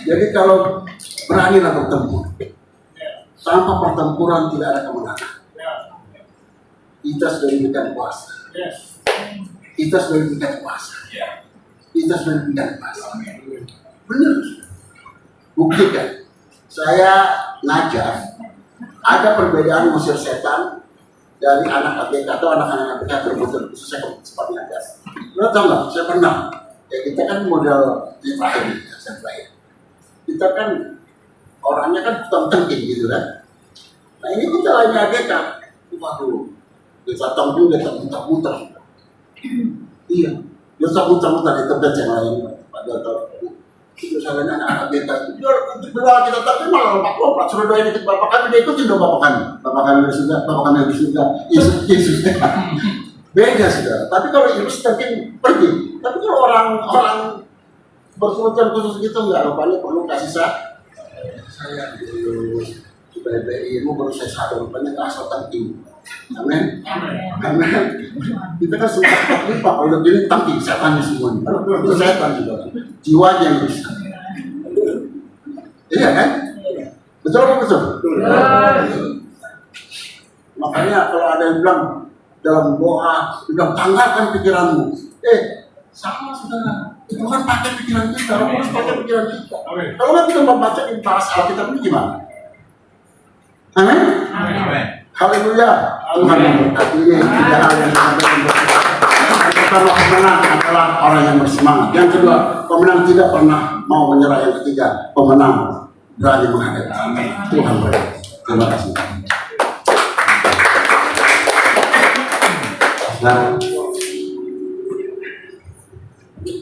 Jadi kalau beranilah bertempur, tanpa pertempuran tidak ada kemenangan. Kita sudah diberikan kuasa. Kita sudah diberikan kuasa. Kita sudah diberikan kuasa. Benar. Buktikan. Saya ngajar. Ada perbedaan ngusir setan dari anak ABK atau anak-anak ABK berbutuh khususnya cepat ngajar. Lo tau nggak? Saya pernah. Ya kita kan modal di terakhir. Kita kan orangnya kan tengking gitu kan. Nah ini kita lagi ABK. Waduh. Dia tanggung dia muter-muter. Iya, dia muter-muter di tempat yang lain. Pada tahun itu saya anak kita. Dia berdoa kita tapi malah lompat-lompat. Suruh doain ikut bapak kami, dia ikutin dong bapak kami. Bapak kami di surga, bapak kami di surga. Yesus. Beda sudah. Tapi kalau Yesus mungkin pergi. Tapi kalau orang berkebutuhan khusus gitu nggak, rupanya perlu kasih saya dulu supaya ilmu baru saya sadar rupanya keasal tinggi. Amin. Amin. Kita kan suka lupa kalau udah gini tangki setannya semua. Itu setan juga. Jiwanya yang bisa. Iya kan? Betul apa betul? Makanya kalau ada yang bilang dalam doa, bilang tanggalkan pikiranmu. Sama saudara. Itu kan pakai pikiran kita, harus pakai pikiran kita. Kalau nggak kita membaca bahasa Alkitab ini gimana? Amin. Haleluya. Tuhan memberkati ini tiga hal yang yang pertama, pemenang adalah orang yang bersemangat. Yang kedua, pemenang tidak pernah mau menyerah. Yang ketiga, pemenang berani menghadapi. Tuhan berkati. Terima kasih.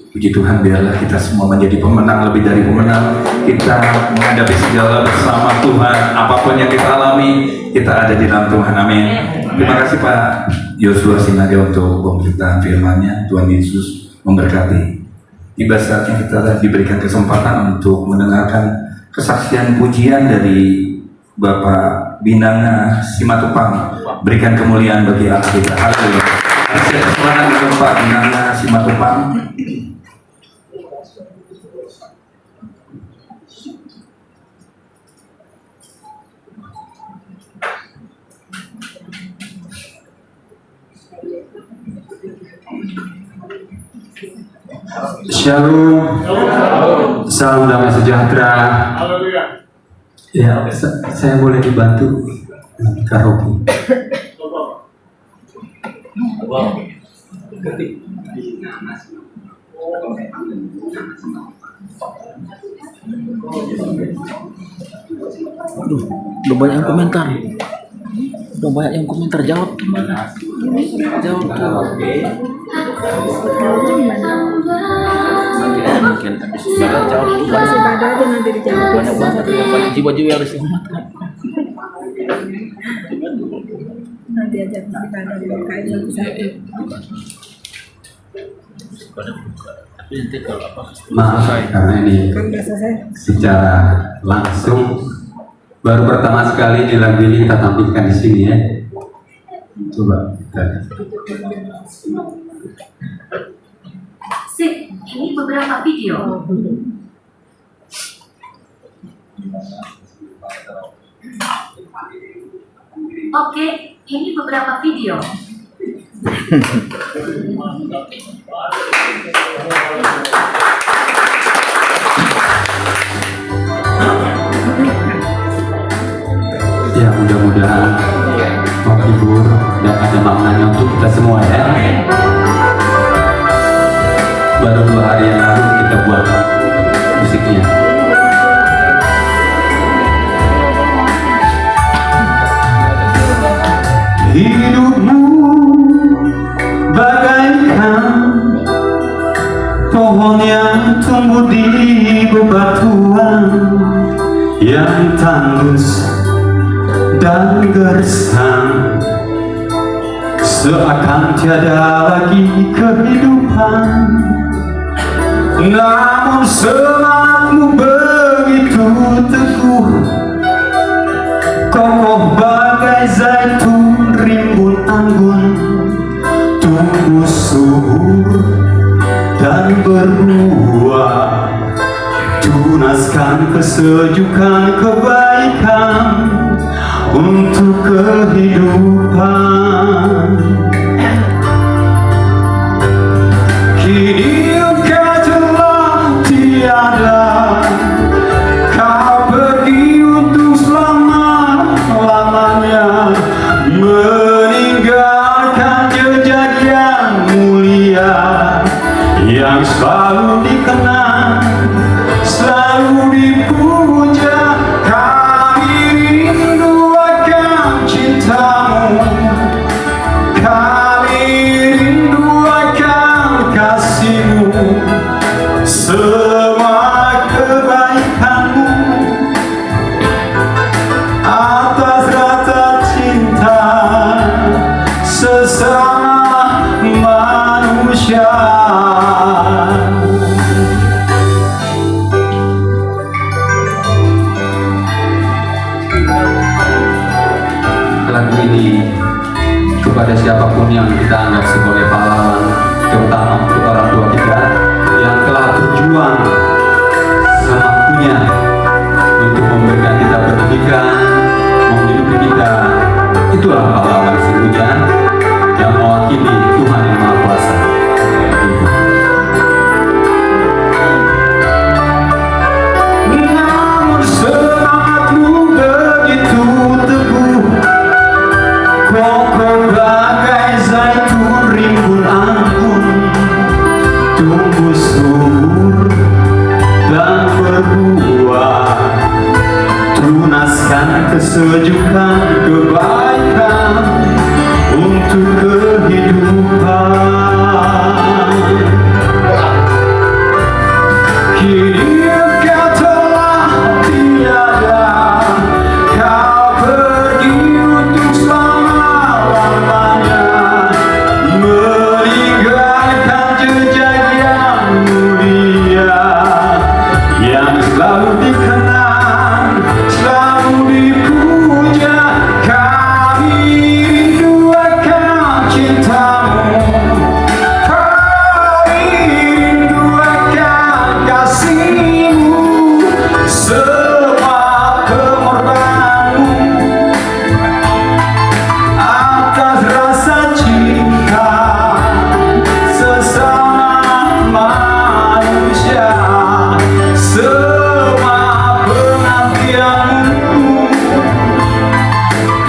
Puji Tuhan, biarlah kita semua menjadi pemenang, lebih dari pemenang. Kita menghadapi segala bersama Tuhan. Apapun yang kita alami, kita ada di dalam Tuhan. Amin. Terima kasih Pak Yosua Sinaga untuk pemberitaan firman-Nya. Tuhan Yesus memberkati. Tiba saatnya kita diberikan kesempatan untuk mendengarkan kesaksian pujian dari Bapak Binanga Simatupang. Berikan kemuliaan bagi Allah kita. Haleluya. Kasih kesempatan untuk Pak Binanga Simatupang. Shalom, salam damai sejahtera. Ya, saya boleh dibantu karaoke. Aduh, udah banyak yang komentar. Udah banyak yang komentar, jawab. Jawab tuh. Mungkin habis jawab tuh banyak banget jiwa-jiwa yang harus diselamatkan. Nanti aja ibadah dibukain satu-satu. Maaf karena ini Kan udah selesai. secara langsung baru pertama sekali di lagu ini kita tampilkan di sini ya. Coba kita. Sip, ini beberapa video. Oke, ini beberapa video. Ya mudah-mudahan menghibur dan ada maknanya untuk kita semua ya. Baru 2 hari yang lalu kita buat musiknya. Hidupmu bagaikan pohon yang tumbuh di bebatuan yang tandus dan gersang, seakan tiada lagi kehidupan. Namun semangatmu begitu teguh, kokoh bagai zaitun rimbun anggun, tumbuh subur dan berbuah. Tunaskan kesejukan kebaikan untuk kehidupan. Kini engkau telah tiada, kau pergi untuk selama-lamanya, meninggalkan jejak yang mulia yang selalu dikenang, selalu dipuja. Kami rindu akan cintamu, kami rindu akan kasihmu, semua kebaikanmu atas rata cinta sesama manusia. Lagu ini siapapun yang kita anggap sebagai pahlawan, terutama untuk orang tua kita yang telah berjuang semampunya untuk memberikan kita pendidikan, menghidupi kita, itulah pahlawan sesungguhnya yang mewakili Tuhan yang Maha Kuasa. Namun semangatmu begitu teguh, kokoh bagai zaitun rimbun anggun, tumbuh subur dan berbuah, tunaskan kesejukan kebaikan untuk kehidupan. Kini kau telah tiada, kau pergi untuk selama-lamanya, meninggalkan jejak yang mulia, yang selalu dikenang, selalu dipuja. Kami rindu akan cintamu, kami rindu akan kasihmu, semua pengorbananmu atas rasa cinta sesama manusia, semua pengabdianmu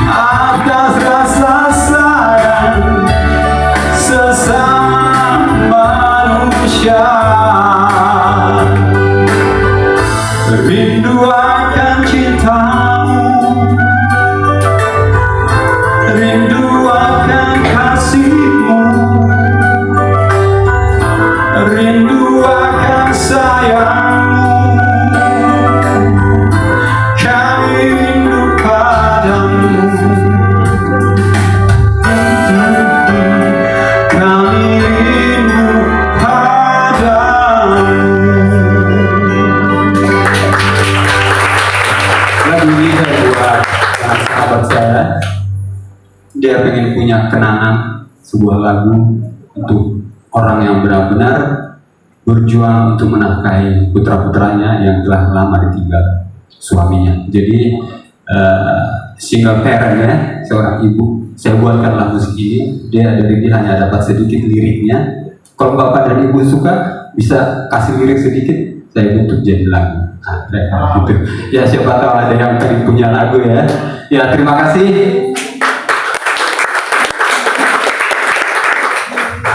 atas rasa sayang sesama manusia. Rindu akan cintamu, rindu akan kasihmu, rindu akan sayangmu, kami rindu padamu, kami rindu padamu. Lagu ini saya buat sahabat saya. Dia pengen punya kenangan sebuah lagu untuk orang yang benar-benar berjuang untuk menafkahi putra-putranya yang telah lama ditinggal suaminya. Jadi single parent ya, seorang ibu. Saya buatkan lagu ini. Dia hanya dapat sedikit liriknya. Kalau bapak dan ibu suka, bisa kasih lirik sedikit, saya bentuk jadi lagu. Gitu. Ya siapa tahu ada yang pengen punya lagu ya. Ya terima kasih.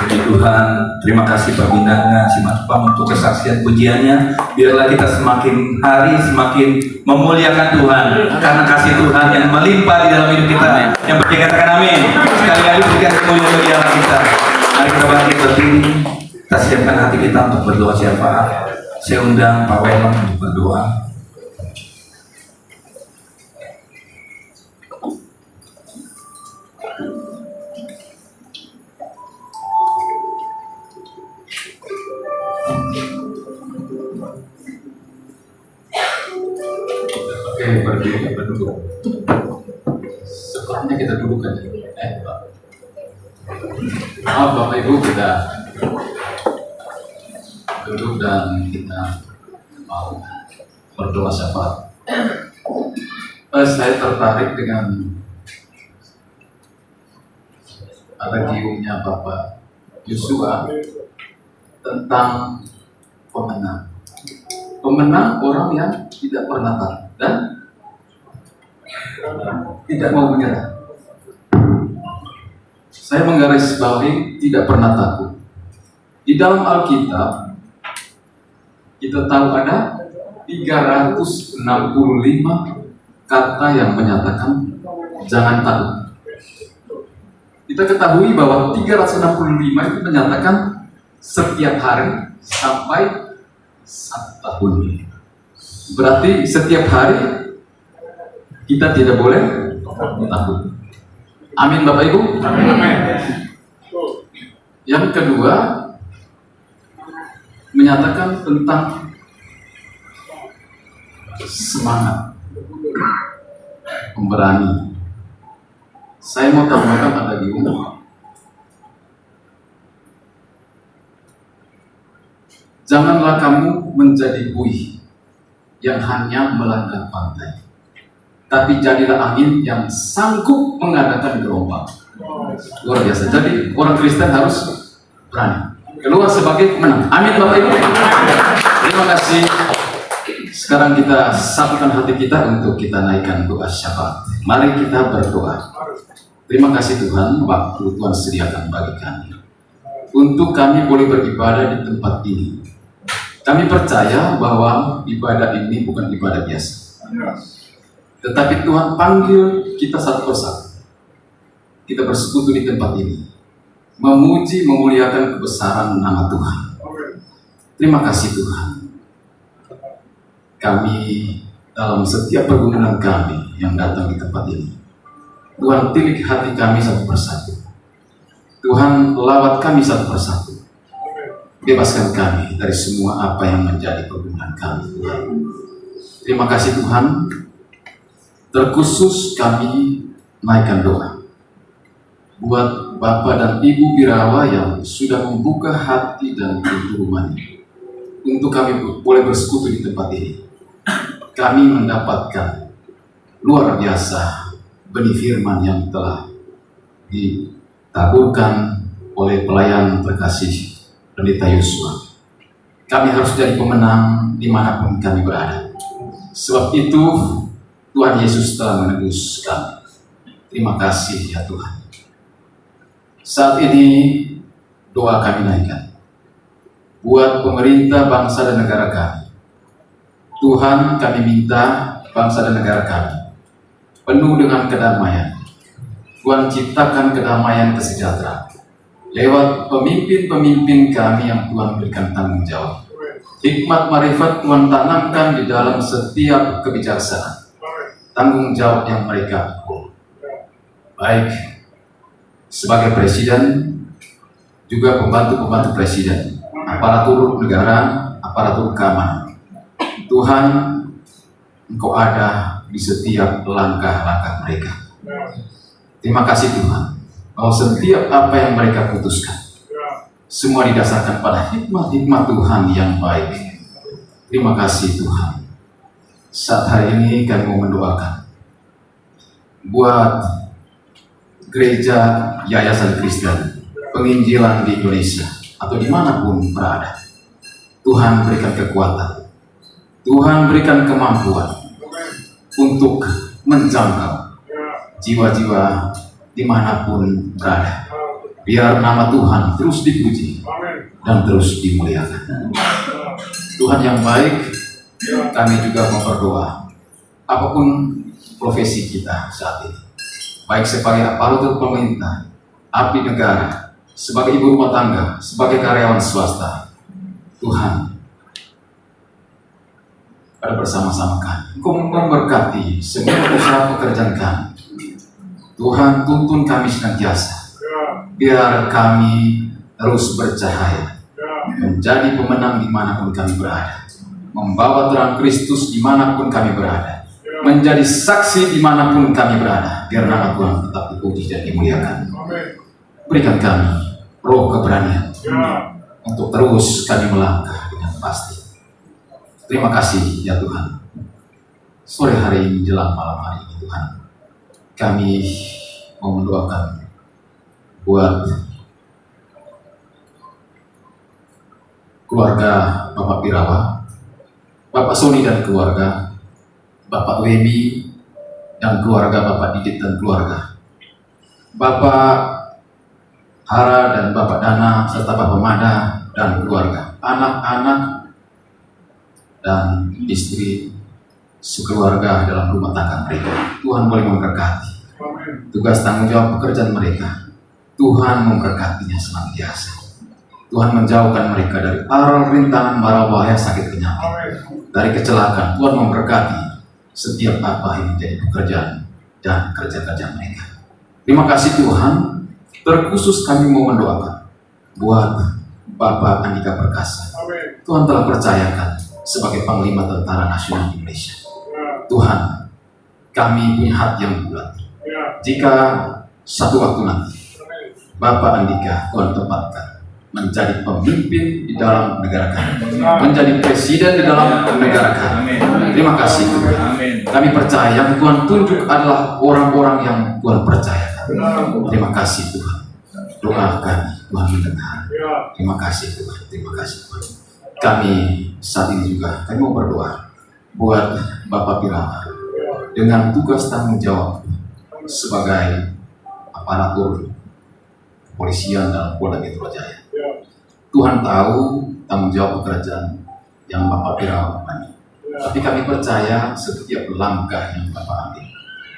Puji Tuhan, terima kasih Pak Bindanga, si Mas Pam untuk kesaksian pujiannya. Biarlah kita semakin hari semakin memuliakan Tuhan karena kasih Tuhan yang melimpah di dalam hidup kita. Yang percaya katakan amin. Sekali lagi berikan kemuliaan bagi Allah kita. Mari kita bangkit berdiri. Kita siapkan hati kita untuk berdoa syafaat. Saya undang Pak Welang untuk berdoa. Oke, berdiri berduduk. Sepertinya kita duduk aja. Pak. Maaf Bapak Ibu, kita duduk dan kita mau berdoa syafaat. Saya tertarik dengan argumennya Bapak Yosua tentang pemenang. Pemenang orang yang tidak pernah takut dan tidak mau menyerah. Saya menggarisbawahi tidak pernah takut. Di dalam Alkitab kita tahu ada 365 kata yang menyatakan jangan takut. Kita ketahui bahwa 365 itu menyatakan setiap hari sampai 1 tahun. Berarti setiap hari kita tidak boleh takut. Amin Bapak Ibu. Amin. Yang kedua menyatakan tentang semangat, memberani. Saya mau tambahkan ada di umum Janganlah kamu menjadi buih yang hanya melanda pantai, tapi jadilah angin yang sanggup mengadakan gelombang. Luar biasa. Jadi orang Kristen harus berani keluar sebagai pemenang. Amin Bapak Ibu. Terima kasih. Sekarang kita satukan hati kita untuk kita naikkan doa syafaat. Mari kita berdoa. Terima kasih Tuhan, waktu Tuhan sediakan bagi kami untuk kami boleh beribadah di tempat ini. Kami percaya bahwa ibadah ini bukan ibadah biasa, tetapi Tuhan panggil kita satu persatu. Kita bersekutu di tempat ini, memuji, memuliakan kebesaran nama Tuhan. Terima kasih Tuhan. Kami dalam setiap pergumulan kami yang datang di tempat ini, Tuhan tilik hati kami satu persatu. Tuhan lawat kami satu persatu. Bebaskan kami dari semua apa yang menjadi pergumulan kami, Tuhan. Terima kasih Tuhan. Terkhusus kami naikkan doa buat Bapak dan Ibu Birawa yang sudah membuka hati dan pintu rumahnya untuk kami boleh bersekutu di tempat ini. Kami mendapatkan luar biasa benih firman yang telah ditaburkan oleh pelayan terkasih Pendeta Yosua. Kami harus jadi pemenang dimanapun kami berada. Sebab itu Tuhan Yesus telah menebus kami. Terima kasih ya Tuhan. Saat ini doa kami naikkan buat pemerintah bangsa dan negara kami. Tuhan, kami minta bangsa dan negara kami penuh dengan kedamaian. Tuhan ciptakan kedamaian kesejahteraan lewat pemimpin-pemimpin kami yang Tuhan berikan tanggung jawab. Hikmat marifat Tuhan tanamkan di dalam setiap kebijaksanaan, tanggung jawab yang mereka pikul. Baik sebagai presiden, juga pembantu-pembantu presiden, aparatur negara, aparatur keamanan. Tuhan, Engkau ada di setiap langkah-langkah mereka. Terima kasih Tuhan, bahwa setiap apa yang mereka putuskan, semua didasarkan pada hikmat-hikmat Tuhan yang baik. Terima kasih Tuhan. Saat hari ini kami mau mendoakan buat gereja Yayasan Kristen Penginjilan di Indonesia atau dimanapun berada. Tuhan berikan kekuatan, Tuhan berikan kemampuan untuk menjangkau jiwa-jiwa dimanapun berada. Biar nama Tuhan terus dipuji dan terus dimuliakan. Tuhan yang baik, kami juga mau berdoa apapun profesi kita saat ini, baik sebagai aparatur pemerintah, abdi negara, sebagai ibu rumah tangga, sebagai karyawan swasta. Tuhan, pada bersama-sama kami, Engkau memberkati semua usaha pekerjaan kami. Tuhan, tuntun kami senantiasa, biar kami terus bercahaya, menjadi pemenang dimanapun kami berada, membawa terang Kristus dimanapun kami berada, menjadi saksi dimanapun kami berada, biar nama Tuhan tetap dipuji dan dimuliakan. Berikan kami roh keberanian untuk terus kami melangkah dengan pasti. Terima kasih ya Tuhan. Sore hari ini jelang malam hari ini Tuhan, kami mau mendoakan buat keluarga Bapak Birawa, Bapak Sony dan keluarga, Bapak Lebi dan keluarga, Bapak Didit dan keluarga, Bapak Hara dan Bapak Dana serta Bapak Mada dan keluarga, anak-anak dan istri sekeluarga dalam rumah tangga mereka. Tuhan boleh memberkati tugas tanggung jawab pekerjaan mereka. Tuhan memberkatinya senantiasa. Tuhan menjauhkan mereka dari arah rintangan mara bahaya sakit penyakit, dari kecelakaan. Tuhan memberkati setiap apa yang menjadi pekerjaan dan kerja-kerja mereka. Terima kasih Tuhan. Terkhusus kami mau mendoakan buat Bapak Andika Perkasa. Tuhan telah percayakan sebagai Panglima Tentara Nasional Indonesia. Tuhan, kami punya hati yang bulat. Jika satu waktu nanti Bapak Andika Tuhan tempatkan menjadi pemimpin di dalam negara kami, menjadi presiden di dalam negara kami. Terima kasih Tuhan. Kami percaya yang Tuhan tunjuk adalah orang-orang yang Tuhan percayakan. Terima kasih Tuhan. Doa kami Tuhan mendengar. Terima kasih Tuhan. Terima kasih Tuhan. Kami saat ini juga kami mau berdoa buat Bapak Pirawa dengan tugas tanggung jawab sebagai aparatur kepolisian dalam Polda Metro Jaya. Tuhan tahu tanggung jawab pekerjaan yang Bapak Pirawa ambil. Tapi kami percaya setiap langkah yang Bapak ambil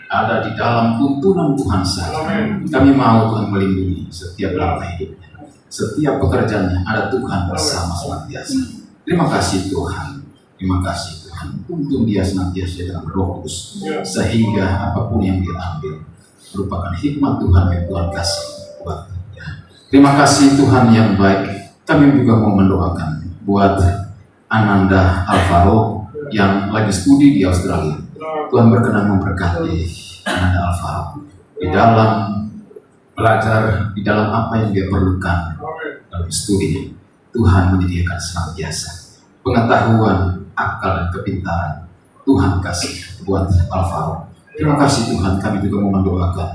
ada di dalam tuntunan Tuhan saja. Kami mau Tuhan melindungi setiap langkah hidupnya. Setiap pekerjaannya ada Tuhan bersama senantiasa. Terima kasih Tuhan. Terima kasih Tuhan. Tuntun dia senantiasa dalam Roh Kudus. Sehingga apapun yang dia ambil merupakan hikmat Tuhan yang Tuhan kasih buat dia. Terima kasih Tuhan yang baik. Kami juga mau mendoakan buat Ananda Alvaro yang lagi studi di Australia. Tuhan berkenan memberkati Ananda Alvaro di dalam belajar, di dalam apa yang dia perlukan dalam studinya. Tuhan menyediakan senantiasa pengetahuan, akal, dan kepintaran. Tuhan kasih buat Alvaro. Terima kasih Tuhan. Kami juga mau mendoakan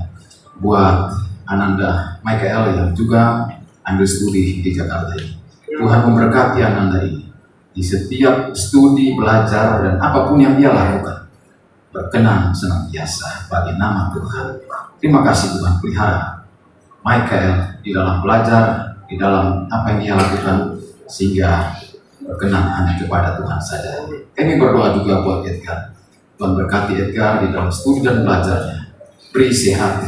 buat Ananda Michael yang juga ambil studi di Jakarta ini. Tuhan memberkati Ananda ini di setiap studi, belajar, dan apapun yang dia lakukan berkenan senantiasa bagi nama Tuhan. Terima kasih Tuhan. Pelihara Michael di dalam belajar, di dalam apa yang dia lakukan, sehingga berkenan hanya kepada Tuhan saja. Kami berdoa juga buat Edgar. Tuhan berkati Edgar di dalam studi dan belajarnya. Beri sehat,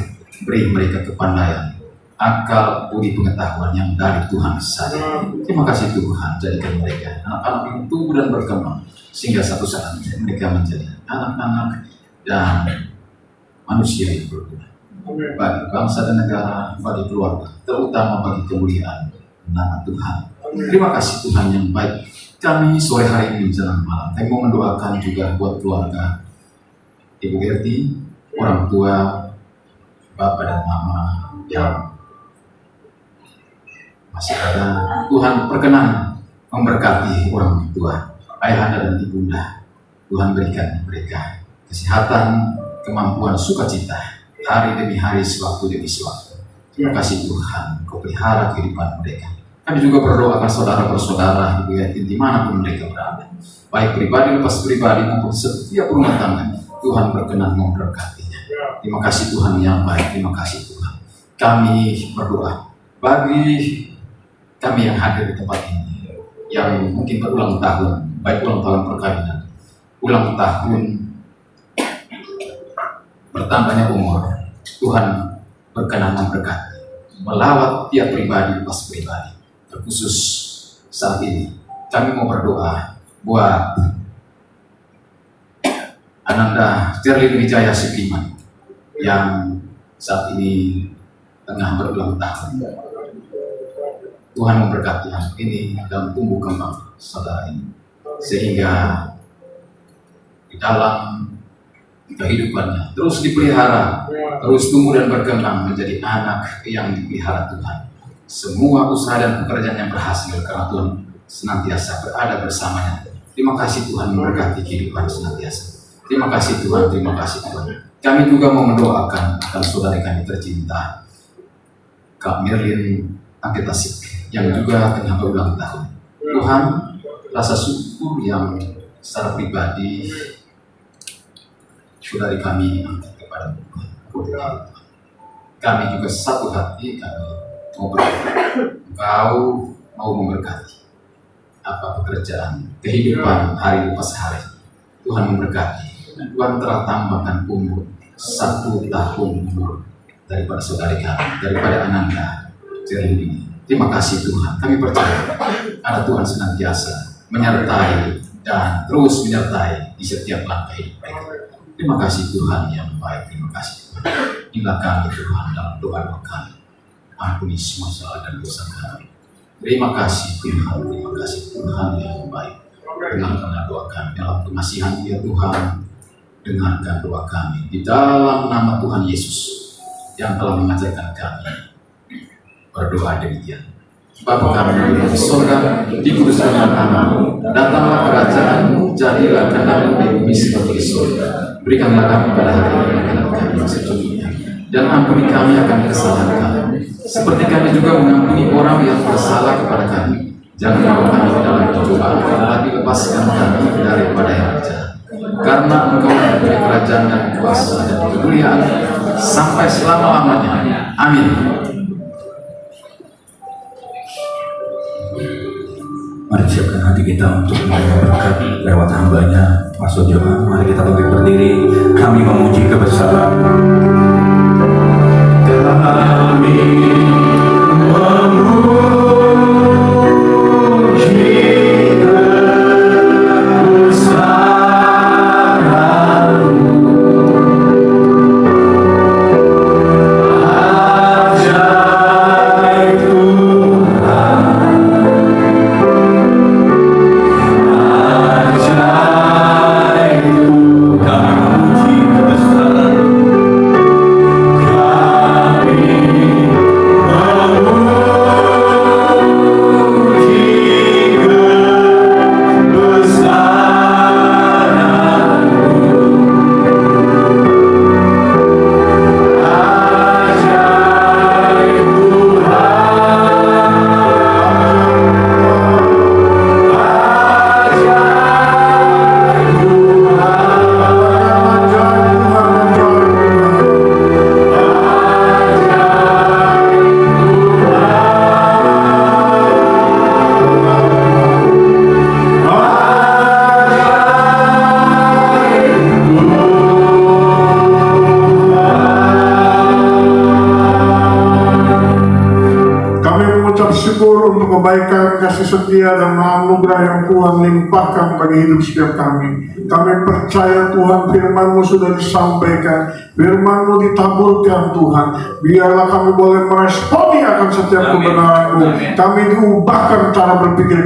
beri mereka kepandaian, akal, budi, pengetahuan yang dari Tuhan saja. Terima kasih Tuhan. Jadikan mereka anak-anak yang tumbuh dan berkembang sehingga satu saat mereka menjadi anak-anak dan manusia yang berguna bagi bangsa dan negara, bagi keluarga, terutama bagi kemuliaan nama Tuhan. Terima kasih Tuhan yang baik. Kami sore hari ini menjelang malam, kami mau mendoakan juga buat keluarga Ibu Gerti, orang tua, Bapak dan Mama yang masih ada. Tuhan berkenan memberkati orang tua, ayahanda dan ibunda. Tuhan berikan mereka kesehatan, kemampuan, sukacita hari demi hari, sewaktu demi sewaktu. Terima kasih Tuhan, Kau pelihara kehidupan mereka. Kami juga berdoa akan saudara-saudara Ibu Gerti dimanapun mereka berada, baik pribadi lepas pribadi maupun setiap rumah tangga. Tuhan berkenan memberkatinya. Terima kasih Tuhan yang baik. Terima kasih Tuhan. Kami berdoa bagi kami yang hadir di tempat ini, yang mungkin berulang tahun, baik ulang tahun perkawinan, ulang tahun bertambahnya umur. Tuhan berkenan memberkati, melawat tiap pribadi lepas pribadi. Terkhusus saat ini kami mau berdoa buat Ananda Sterling Wijaya Sukiman yang saat ini tengah berulang tahun. Tuhan memberkati anak ini dalam tumbuh kembang saudara ini, sehingga di dalam kehidupannya terus dipelihara, terus tumbuh dan berkembang menjadi anak yang dipelihara Tuhan. Semua usaha dan pekerjaan yang berhasil karena Tuhan senantiasa berada bersamanya. Terima kasih Tuhan memberkati kehidupan senantiasa. Terima kasih Tuhan, terima kasih Tuhan. Kami juga mau mendoakan akan saudara kami tercinta Kak Merlin Aketasik yang juga tengah berulang tahun. Tuhan, rasa syukur yang secara pribadi saudari kami angkat kepada Tuhan. Kami juga satu hati, kami mau berdoa. Engkau mau memberkati apa pekerjaan, kehidupan hari lepas hari. Tuhan memberkati. Tuhan telah tambahkan umur 1 tahun umur daripada saudari kami, daripada Ananda Jeremy. Terima kasih Tuhan. Kami percaya ada Tuhan senantiasa menyertai dan terus menyertai di setiap langkah hidup mereka. Terima kasih Tuhan yang baik. Terima kasih Tuhan. Inilah kami Tuhan dalam doa kami. Ampuni semua salah dan dosa kami. Terima kasih Tuhan. Terima kasih Tuhan yang baik. Dengarkanlah doa kami dalam kemasihan Dia Tuhan. Dengarkan doa kami di dalam nama Tuhan Yesus yang telah mengajarkan kami berdoa demikian. Bapa kami di surga, dikuduskanlah namamu, datanglah kerajaanmu, jadilah kehendakmu di bumi seperti di surga. Berikanlah kami pada hari ini makanan kami yang secukupnya, dan ampuni kami akan kesalahan kami, seperti kami juga mengampuni orang yang bersalah kepada kami. Jangan bawa kami ke dalam pencobaan, tetapi lepaskan kami daripada yang jahat. Karena Engkau mempunyai kerajaan dan kuasa dan kemuliaan sampai selama-lamanya. Amin. Mari siapkan hati kita untuk menerima berkat lewat hambanya Pak Sojohan. Mari kita bangkit berdiri, kami memuji kebesaran. Kami memuji kebaikan, kasih setia dan anugerah yang Tuhan limpahkan bagi hidup setiap kami. Kami percaya Tuhan, firman-Mu sudah disampaikan, firman-Mu ditaburkan Tuhan. Biarlah kami boleh meresponi akan setiap kebenaran-Mu. Kami diubahkan cara berpikir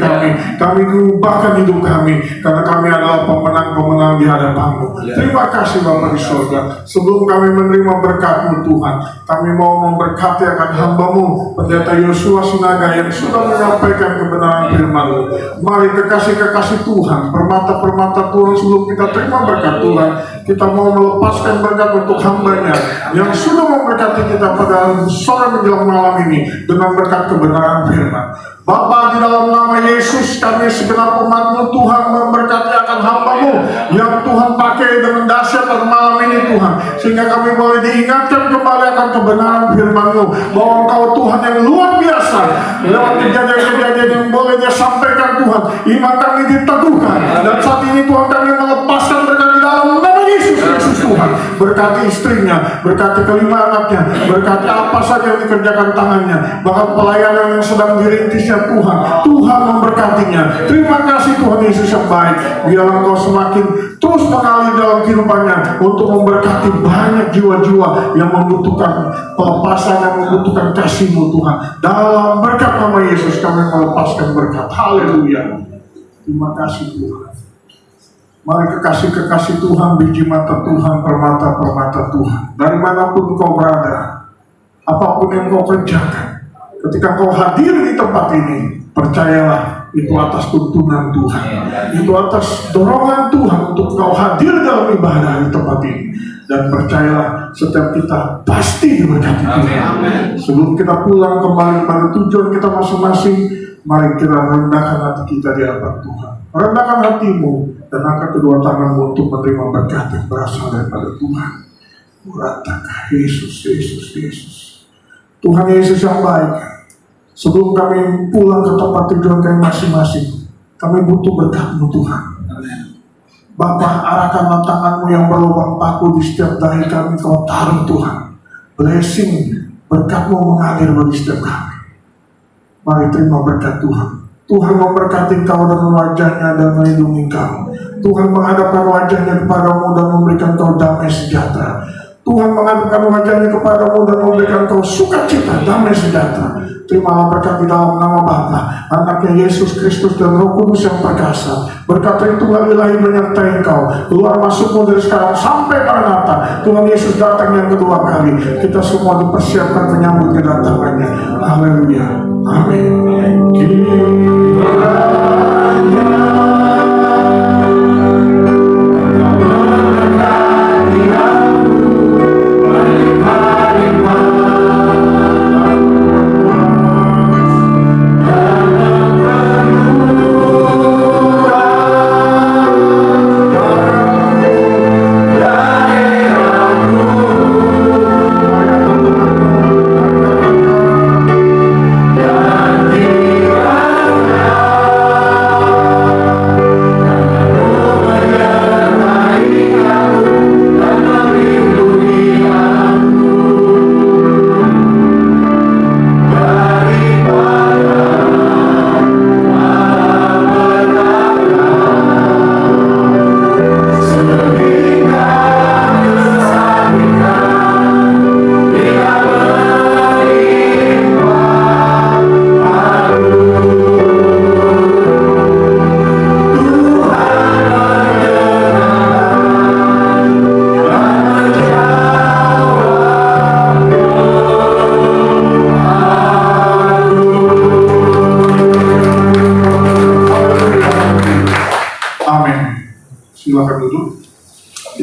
kami diubahkan hidup kami, karena kami adalah pemenang-pemenang di hadapan-Mu. Terima kasih Bapa di surga. Sebelum kami menerima berkat-Mu Tuhan, kami mau memberkati akan hamba-Mu Pendeta Yosua Sinaga yang sudah menyampaikan kebenaran firman-Mu. Mari kekasih-kekasih Tuhan, permata-permata Tuhan, sebelum kita terima berkat Tuhan, kita mau melepaskan berkat untuk hamba-Nya yang sudah memberkati kita pada sore menjelang malam ini dengan berkat kebenaran firman. Bapa, di dalam nama Yesus, kami segenap umat-Mu Tuhan memberkati akan hamba-Mu yang Tuhan pakai dengan dahsyat pada malam ini Tuhan, sehingga kami boleh diingatkan kembali akan kebenaran firman-Mu, bahwa Engkau Tuhan yang luar biasa. Lewat kejadian-kejadian yang boleh Dia sampaikan Tuhan, iman kami diteguhkan, dan saat ini Tuhan kami melepaskan berkat di dalam nama Yesus Tuhan. Berkati istrinya, berkati kelima anaknya, berkati apa saja yang dikerjakan tangannya, bahkan pelayanan yang sedang dirintisnya Tuhan memberkatinya. Terima kasih Tuhan Yesus yang baik. Biarlah Engkau semakin terus mengalir dalam kehidupannya untuk memberkati banyak jiwa-jiwa yang membutuhkan pelepasan, yang membutuhkan kasih-Mu Tuhan. Dalam berkat nama Yesus kami melepaskan berkat. Haleluya. Terima kasih Tuhan. Mari kekasih-kekasih Tuhan, biji mata Tuhan, permata-permata Tuhan, dari manapun kau berada, apapun yang kau kerjakan, ketika kau hadir di tempat ini, percayalah itu atas tuntunan Tuhan, itu atas dorongan Tuhan untuk kau hadir dalam ibadah di tempat ini. Dan percayalah setiap kita pasti diberkati Tuhan. Sebelum kita pulang kembali pada tujuan kita masing-masing, mari kita rendahkan hati kita di hadapan Tuhan. Rendahkan hatimu dan angkat kedua tanganmu untuk menerima berkat yang berasal daripada Tuhan. Muratakan Yesus. Tuhan Yesus yang baik, sebelum kami pulang ke tempat tujuan kami masing-masing, kami butuh berkat-Mu Tuhan. Bapa, arahkanlah tangan-Mu yang berlubang paku di setiap dahi kami, Kau taruh Tuhan. Blessing, berkat-Mu mengalir bagi setiap kami. Mari terima berkat Tuhan. Tuhan memberkati kau dengan wajahnya dan melindungi kau. Tuhan menghadapkan wajahnya kepadamu dan memberikan kau damai sejahtera. Tuhan menghadapkan wajahnya kepadamu dan memberikan kau sukacita, damai sejahtera. Terimalah berkat di dalam nama Bapa, Anaknya Yesus Kristus dan Roh Kudus yang perkasa. Berkat dari Tuhan Ilahi menyertai kau, keluar masukmu dari sekarang sampai Maranatha. Tuhan Yesus datang yang kedua kali. Kita semua dipersiapkan menyambut kedatangannya. Haleluya. Amin.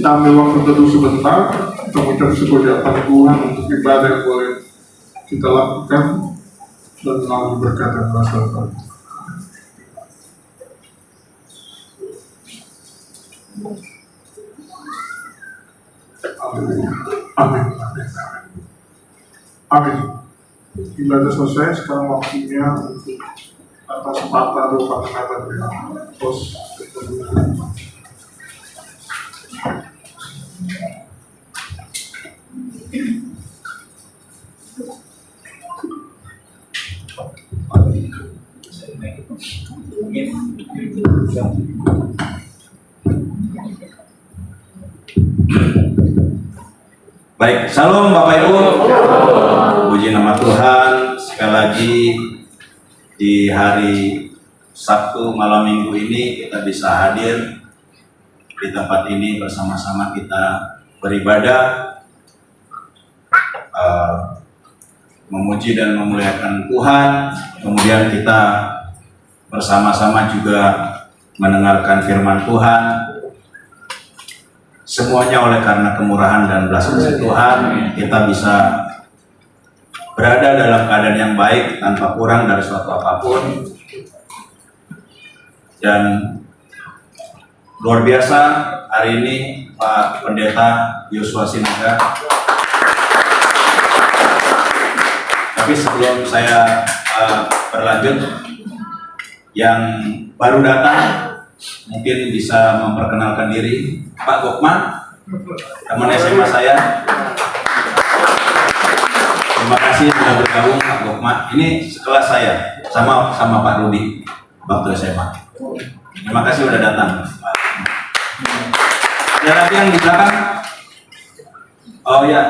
Kita ambil waktu teduh sebentar, kita mengucap syukur di hadapan Tuhan untuk ibadah yang boleh kita lakukan dan melalui berkat dan berasal dari Amin. Amin. Amin. Amin. Ibadah selesai, sekarang waktunya untuk atas mata doa kata dengan terus. Baik, salam Bapak Ibu. Puji nama Tuhan. Sekali lagi di hari Sabtu malam Minggu ini kita bisa hadir di tempat ini bersama-sama kita beribadah, memuji dan memuliakan Tuhan. Kemudian kita bersama-sama juga mendengarkan firman Tuhan. Semuanya oleh karena kemurahan dan belas kasih Tuhan, kita bisa berada dalam keadaan yang baik tanpa kurang dari suatu apapun. Dan luar biasa hari ini Pak Pendeta Yosua Sinaga. Tapi sebelum saya berlanjut, yang baru datang mungkin bisa memperkenalkan diri. Pak Gokma, teman SMA saya. Terima kasih sudah bergabung Pak Gokma. Ini sekelas saya sama Pak Rudi waktu SMA. Terima kasih sudah datang. Ada lagi yang di belakang? Oh ya,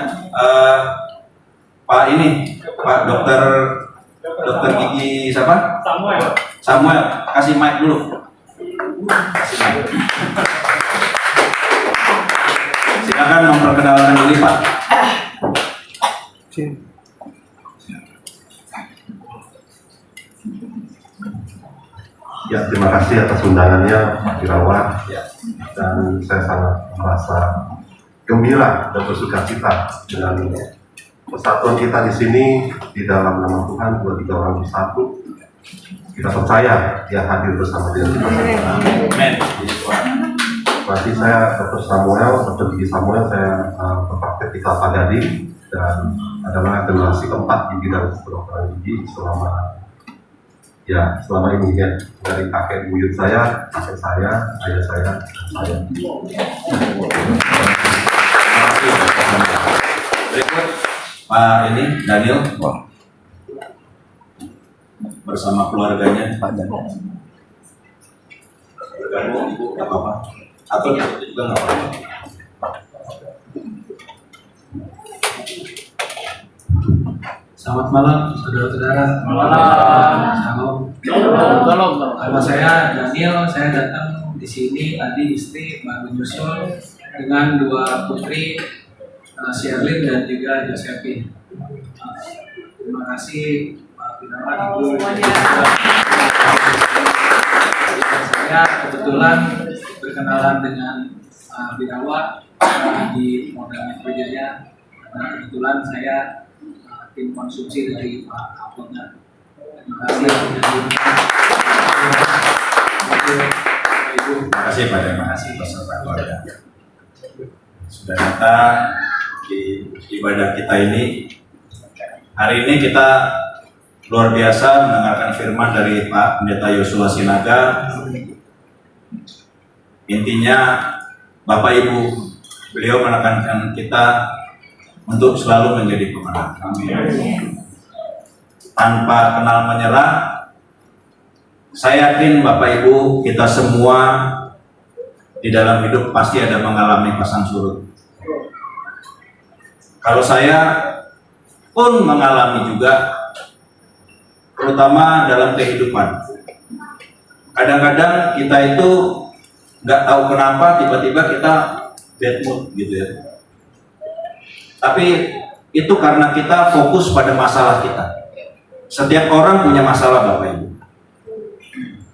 Pak ini, Pak Dokter Gigi siapa? Samuel. Kasih mic dulu. Kasih mic. Silakan memperkenalkan diri Pak. Ya, terima kasih atas undangannya Pak Irawan. Dan saya sangat merasa gembira dan bersuka cita dengan persatuan kita di sini di dalam nama Tuhan. 2-3 orang bersatu. Kita percaya Dia hadir bersama dengan kita. Amin. Berarti saya Dr. Gigi Samuel, saya berpraktek di Kelapa Gading dan adalah generasi keempat di bidang kedokteran gigi selama ini ya, dari kakek buyut saya, kakek saya, ayah saya, dan saya. Berikut Pak ini Daniel bersama keluarganya. Pak Daniel bergabung Ibu nggak apa-apa atau itu juga nggak apa-apa. Selamat malam saudara-saudara. Salam. Nama saya Daniel. Saya datang di sini tadi istri baru menyusul dengan 2 putri, Sherlyn dan juga Josephine. Terima kasih Pak Binawan, Ibu. Saya kebetulan berkenalan dengan Binawan di Polda Metro Jaya. Kebetulan saya tim konsumsi dari Pak Kapolda. Terima kasih. Terima kasih Pak. Terima kasih beserta keluarga sudah datang di ibadah kita ini. Hari ini kita luar biasa mendengarkan firman dari Pak Pendeta Yosua Sinaga. Intinya Bapak Ibu, beliau menekankan kita untuk selalu menjadi pemenang. Amin. Tanpa kenal menyerah, saya yakin Bapak Ibu kita semua di dalam hidup pasti ada mengalami pasang surut. Kalau saya pun mengalami juga, terutama dalam kehidupan. Kadang-kadang kita itu nggak tahu kenapa tiba-tiba kita bad mood gitu ya. Tapi itu karena kita fokus pada masalah kita. Setiap orang punya masalah Bapak Ibu.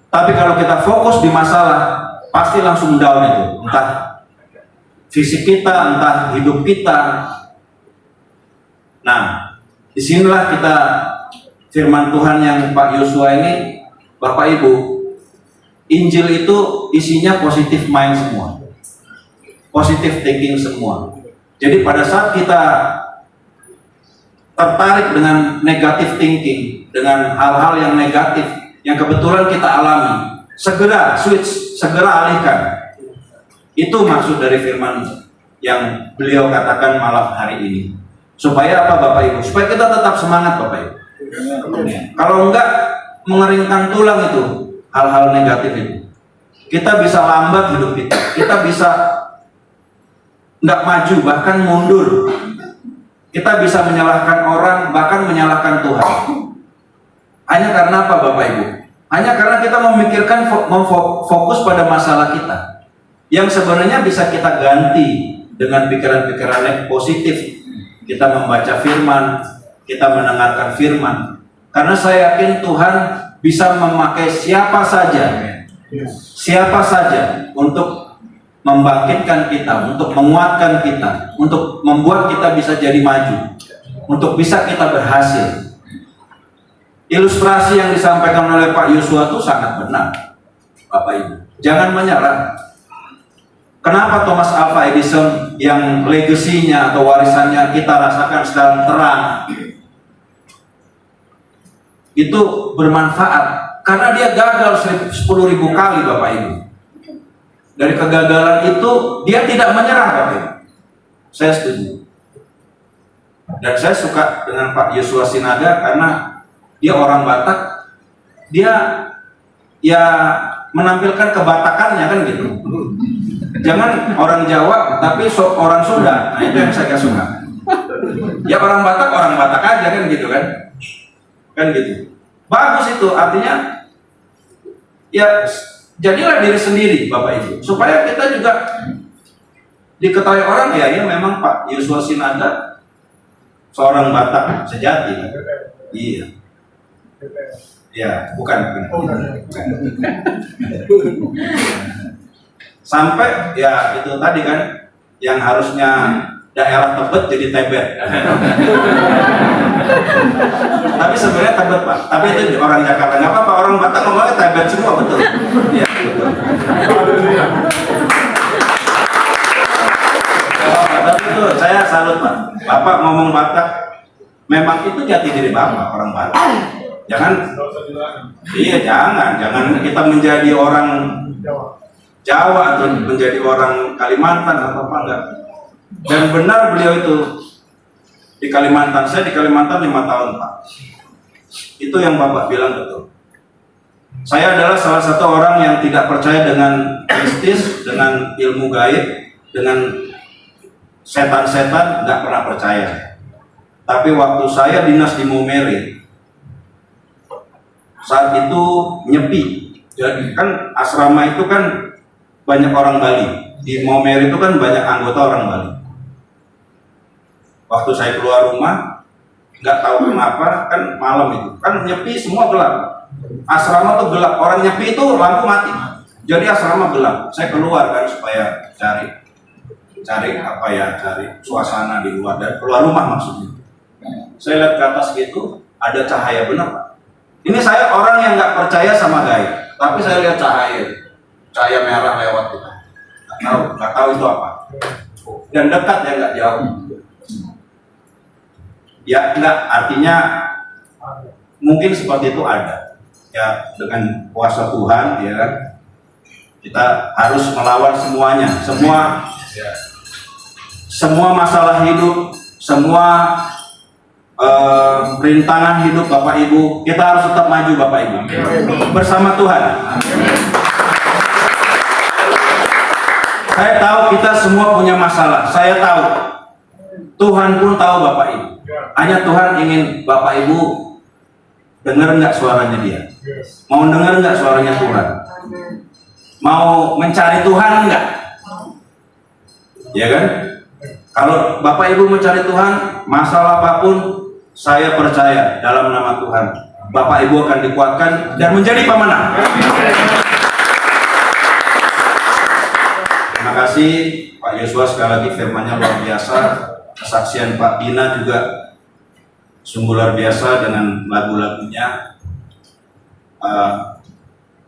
Tapi kalau kita fokus di masalah, pasti langsung down itu. Entah fisik kita, entah hidup kita. Nah, disinilah kita firman Tuhan yang Pak Yosua ini, Bapak Ibu, Injil itu isinya positive mind semua, positive thinking semua. Jadi pada saat kita tertarik dengan negative thinking, dengan hal-hal yang negatif yang kebetulan kita alami, segera switch, segera alihkan. Itu maksud dari firman yang beliau katakan malam hari ini. Supaya apa Bapak Ibu? Supaya kita tetap semangat Bapak Ibu. Kalau enggak, mengeringkan tulang itu hal-hal negatif itu. Kita bisa lambat hidup kita. Kita bisa enggak maju, bahkan mundur. Kita bisa menyalahkan orang, bahkan menyalahkan Tuhan. Hanya karena apa Bapak Ibu? Hanya karena kita memikirkan, fokus pada masalah kita, yang sebenarnya bisa kita ganti dengan pikiran-pikiran yang positif. Kita membaca firman, kita mendengarkan firman. Karena saya yakin Tuhan bisa memakai siapa saja untuk membangkitkan kita, untuk menguatkan kita, untuk membuat kita bisa jadi maju, untuk bisa kita berhasil. Ilustrasi yang disampaikan oleh Pak Yosua itu sangat benar, Bapak Ibu. Jangan menyerah. Kenapa Thomas Alva Edison yang legasinya atau warisannya kita rasakan sekarang terang, itu bermanfaat karena dia gagal 10.000 kali Bapak Ibu. Dari kegagalan itu dia tidak menyerah Bapak Ibu. Saya setuju. Dan saya suka dengan Pak Yosua Sinaga karena dia orang Batak, dia ya menampilkan kebatakannya kan gitu. Jangan orang Jawa tapi orang Sunda. Nah itu yang saya suka. Ya orang Batak aja kan gitu kan. Kan gitu. Bagus itu, artinya ya jadilah diri sendiri Bapak Ibu. Supaya kita juga diketahui orang ya memang Pak Yosua Sinaga seorang Batak sejati kan? Iya. Ya, bukan. Sampai ya itu tadi kan yang harusnya daerah Tebet jadi Tebet. Tapi sebenarnya Tebet Pak. Tapi itu orang Jakarta nggak apa-apa, orang Batak ngomongnya Tebet semua betul. Ya, betul. Tapi itu saya salut Pak. Bapak ngomong Batak, memang itu jati diri Bapak orang Batak. Jangan kita menjadi orang Jawa atau menjadi orang Kalimantan atau apa enggak. Dan benar beliau itu di Kalimantan, saya di Kalimantan 5 tahun Pak. Itu yang Bapak bilang betul. Saya adalah salah satu orang yang tidak percaya dengan mistis, dengan ilmu gaib, dengan setan-setan, nggak pernah percaya. Tapi waktu saya dinas di Maumere, saat itu nyepi. Jadi kan asrama itu kan banyak orang Bali. Di Maumere itu kan banyak anggota orang Bali. Waktu saya keluar rumah, nggak tahu kenapa kan malam itu kan nyepi semua gelap. Asrama tuh gelap. Orang nyepi itu lampu mati. Jadi asrama gelap. Saya keluar kan supaya cari suasana di luar dan keluar rumah maksudnya. Saya lihat ke atas gitu ada cahaya benar Pak. Ini saya orang yang nggak percaya sama gaib, tapi saya lihat cahaya merah lewat gitu. Nggak tahu itu apa. Dan dekat ya nggak jauh. Ya enggak, artinya mungkin seperti itu ada. Ya dengan kuasa Tuhan ya kita harus melawan semuanya, semua masalah hidup, semua rintangan hidup Bapak Ibu, kita harus tetap maju Bapak Ibu bersama Tuhan. Saya tahu kita semua punya masalah, saya tahu, Tuhan pun tahu Bapak Ibu. Hanya Tuhan ingin Bapak Ibu dengar nggak suaranya Dia, mau dengar nggak suaranya Tuhan, mau mencari Tuhan nggak, ya kan? Kalau Bapak Ibu mencari Tuhan, masalah apapun saya percaya dalam nama Tuhan Bapak Ibu akan dikuatkan dan menjadi pemenang. Terima Terima kasih Pak Yosua, sekali lagi firman-Nya luar biasa. Kesaksian Pak Dina juga sungguh luar biasa dengan lagu-lagunya.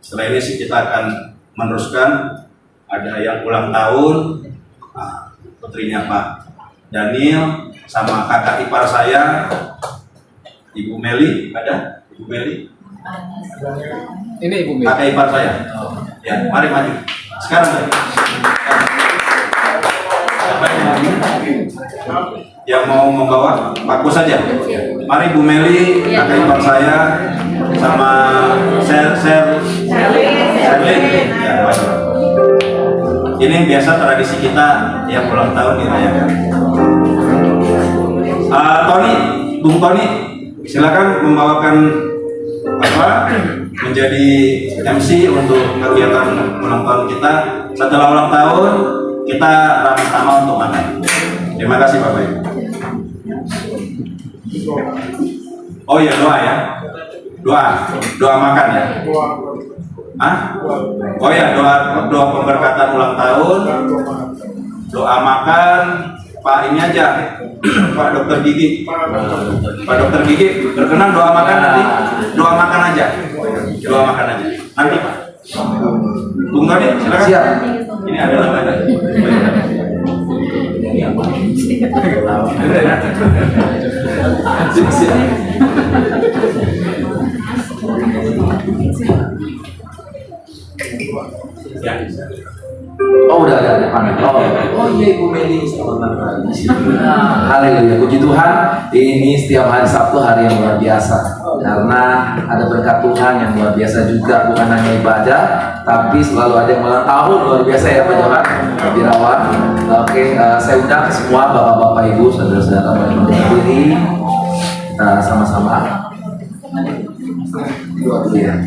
Setelah ini sih kita akan meneruskan, ada yang ulang tahun, putrinya Pak Daniel sama kakak ipar saya, Ibu Meli. Ada Ibu Meli? Ini Ibu Meli. Kakak ipar saya. Ya, mari maju. Sekarang mari. Yang mau membawa Pak Kus saja. Mari Bu Meli, kakak ipar saya, sama Sherlyn. Ya, maju. Ini biasa tradisi kita yang ulang tahun dirayakan. Tony, Bung Tony, silakan membawakan menjadi MC untuk kegiatan ulang tahun kita. Setelah ulang tahun kita sama-sama untuk makan. Terima kasih Bapak Ibu. Oh iya, doa ya. Doa makan ya. Oh ya, doa pemberkatan ulang tahun, doa makan. Pak ini aja, Pak Dokter Gigi, Pak Dokter Gigi berkenan doa makan nanti, doa makan aja, nanti Pak. Bung Tony, silakan. Siap. Ini ada namanya. Ya. Oh udah ada panel. Oh iya Ibu Meli, selamat datang. Haleluya, puji Tuhan. Ini setiap hari Sabtu hari yang luar biasa karena ada berkat Tuhan yang luar biasa juga, bukan hanya ibadah, tapi selalu ada yang ulang tahun luar biasa ya Pak Johan, Birawan. Oke, saya undang semua bapak-bapak ibu, saudara-saudara berdiri, kita sama-sama. Ya.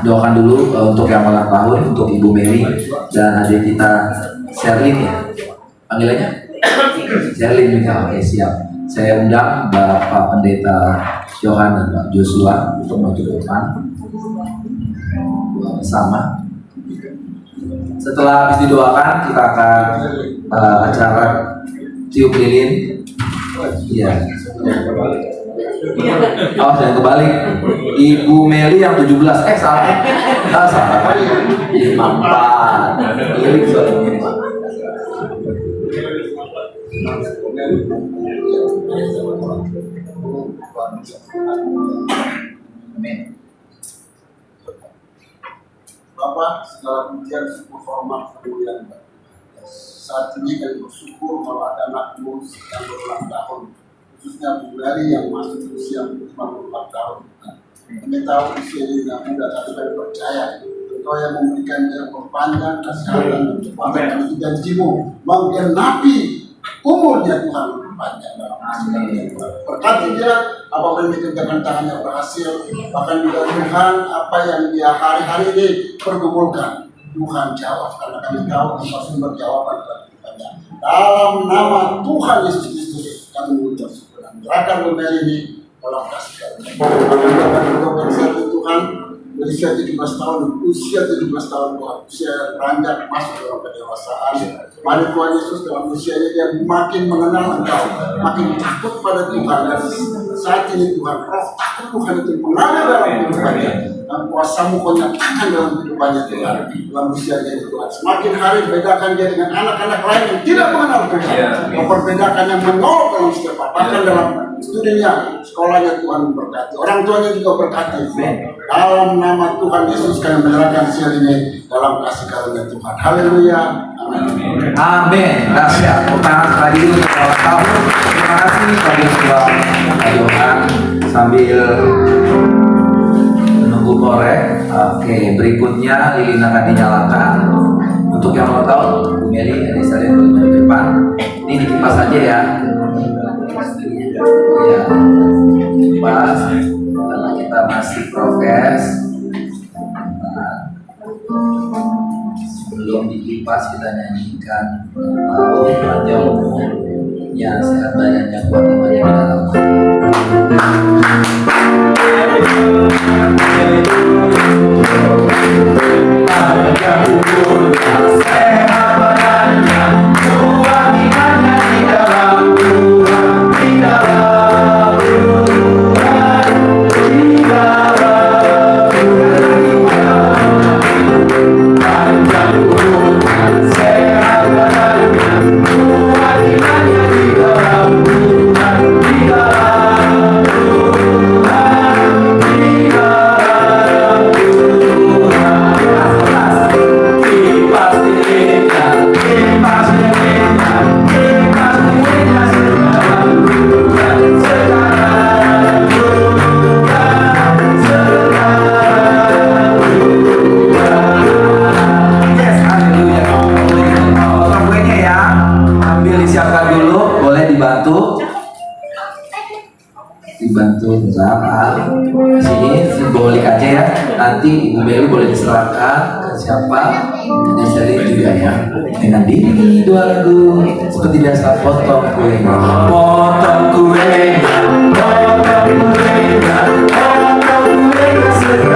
Doakan dulu untuk yang ulang tahun, untuk Ibu Meli dan adik kita Sherlyn ya. Panggilannya? Sherlyn juga. Oke, siap. Saya undang Bapak Pendeta Johan dan Pak Joshua untuk maju ke depan. Doa bersama. Setelah habis didoakan, kita akan acara tiup lilin. Iya. Oh, jangan kebalik. Ibu Meli yang 17. Salah. Salah. 54. Lilin soalnya. Bapak, segala pujian syukur hormat kemuliaan Bapak. Saat ini kami bersyukur kalau ada anakmu yang berulang tahun, khususnya Bu Meli yang masuk usia 54 tahun. Kami tahu usia ini tidak mudah, tapi kami percaya Engkau yang memberikan dia perpanjang kesehatan dan kecepatan dan janjimu menggenapi umurnya Tuhan panjang dalam kasih. Berkati dia apapun yang dikerjakan tangannya berhasil, bahkan juga Tuhan apa yang dia hari-hari ini pergumulkan Tuhan jawab, karena kami tahu Engkau sumber jawaban dalam hidupnya. Dalam nama Tuhan Yesus Kristus kami mengucap syukur dan menyerahkan Bu Meli ini dalam kasih karunia. Kami Tuhan berusia 17 tahun, usia 17 tahun Tuhan, usia beranjak masuk dalam kedewasaan. Mari Tuhan Yesus dalam usia ini dia makin mengenal Engkau, makin takut pada Tuhan. Dan saat ini Tuhan, roh takut Tuhan itu mengalir dalam kehidupannya, dan kuasamu Kau nyatakan dalam kehidupannya Tuhan. Dalam usia ini Tuhan, semakin hari bedakan dia dengan anak-anak lain yang tidak mengenal Tuhan. Kau perbedakan yang menolong dalam setiap bahkan dalam studinya, sekolahnya Tuhan memberkati, orang tuanya juga berkati. Dalam nama Tuhan Yesus kami menyerahkan siang ini dalam kasih karunia Tuhan. Haleluya. Amin. Amin. Gracias. Tangan sekali dulu untuk ulang tahun. Terima kasih Pak Joshua, Pak Johan, sambil menunggu korek. Oke, berikutnya lilin akan dinyalakan. Untuk yang ulang tahun, Bu Meli, adik saya di depan. Ini dikipas saja ya. Ya, kipas karena kita masih prokes. Sebelum dikipas kita nyanyikan panjang umurnya, sehat badannya, kuat imannya dalam. Panjang umurnya, sehat badannya. nanti Ibu Meli boleh diserahkan ke siapa, dan saya juga ya. Dengan diri 2 lagu seperti biasa, potong kue, potong kue, potong kue, potong kue sekarang.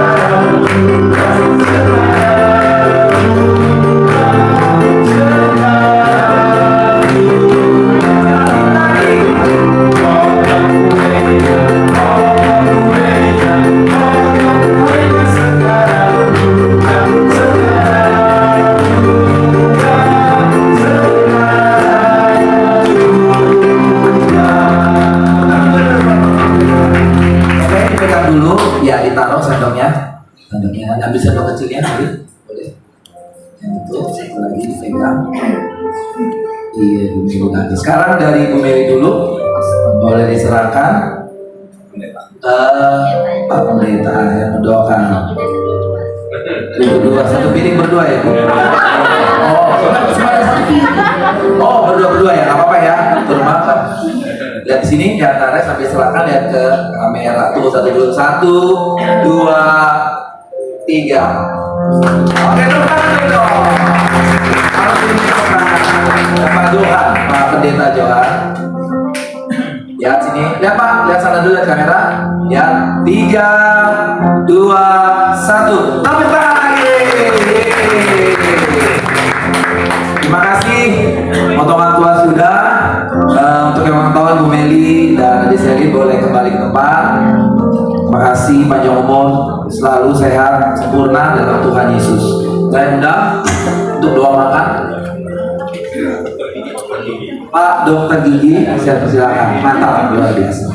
Ya, ditaruh sendoknya, ambil sendok kecilnya tadi, boleh. Yang itu satu lagi dipegang. Iya, Bu Meli nanti. Sekarang dari Bu Meli dulu, boleh diserahkan. Pak Pendeta yang mendoakan. Berdua, satu piring berdua ya Bu. Oh, berdua ya, nggak apa-apa ya. Bermaaf. Lihat di sini, di antara sampai silakan lihat ke kamera. Tunggu 1 dulu. 1, 2, 3. Oke, dong. Harus ini Pak Johan, Pak Pendeta Johan. Lihat sini, lihat Pak, lihat sana dulu, lihat kamera. Ya, 3, 2, 1. Tepuk tangan lagi. Terima kasih. Potongan tua sudah. Untuk yang ulang tahun Bu Meli dan Adik Selin boleh kembali ke tempat. Terima kasih, panjang umur, selalu sehat, sempurna dalam Tuhan Yesus. Saya undang untuk doa makan Pak Dokter Gigi, saya persilakan. Mantap, luar biasa.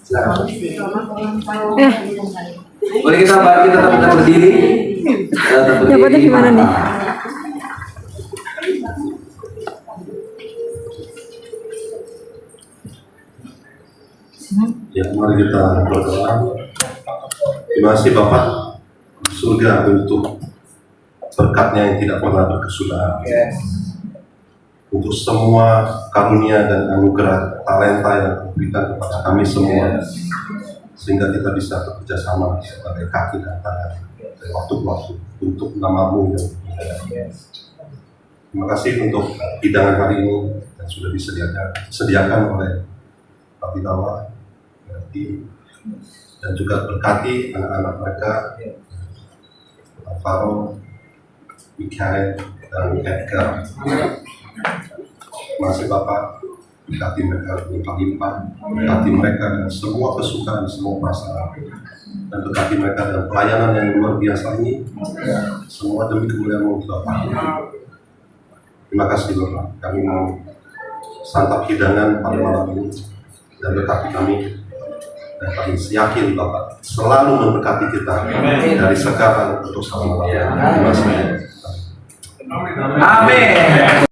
Silakan. Boleh kita tetap berdiri. Dapatnya gimana nih? Ya, mari kita berdoa. Terima kasih Bapak surga untuk berkat-Nya yang tidak pernah berkesudahan. Untuk semua karunia dan anugerah talenta yang diberikan kepada kami semua, sehingga kita bisa bekerja sama sebagai kaki dan tangan dari waktu ke waktu untuk nama-Mu yang mulia. Terima kasih untuk hidangan hari ini yang sudah disediakan oleh Pak Bidawa dan juga berkati anak-anak mereka, Faro, Mikael, dan Edgar. Terima kasih Bapak, berkati mereka berlimpah-limpah, berkati mereka dengan semua kesukaan, semua perasaan, dan berkati mereka dengan pelayanan yang luar biasa ini, semua demi kemuliaan-Mu Bapak. Terima kasih Bapak, kami mau santap hidangan pada malam ini, dan berkati kami. Dan kami yakin Bapak selalu memberkati kita dari sekarang untuk selama-lamanya. Terima kasih. Amin.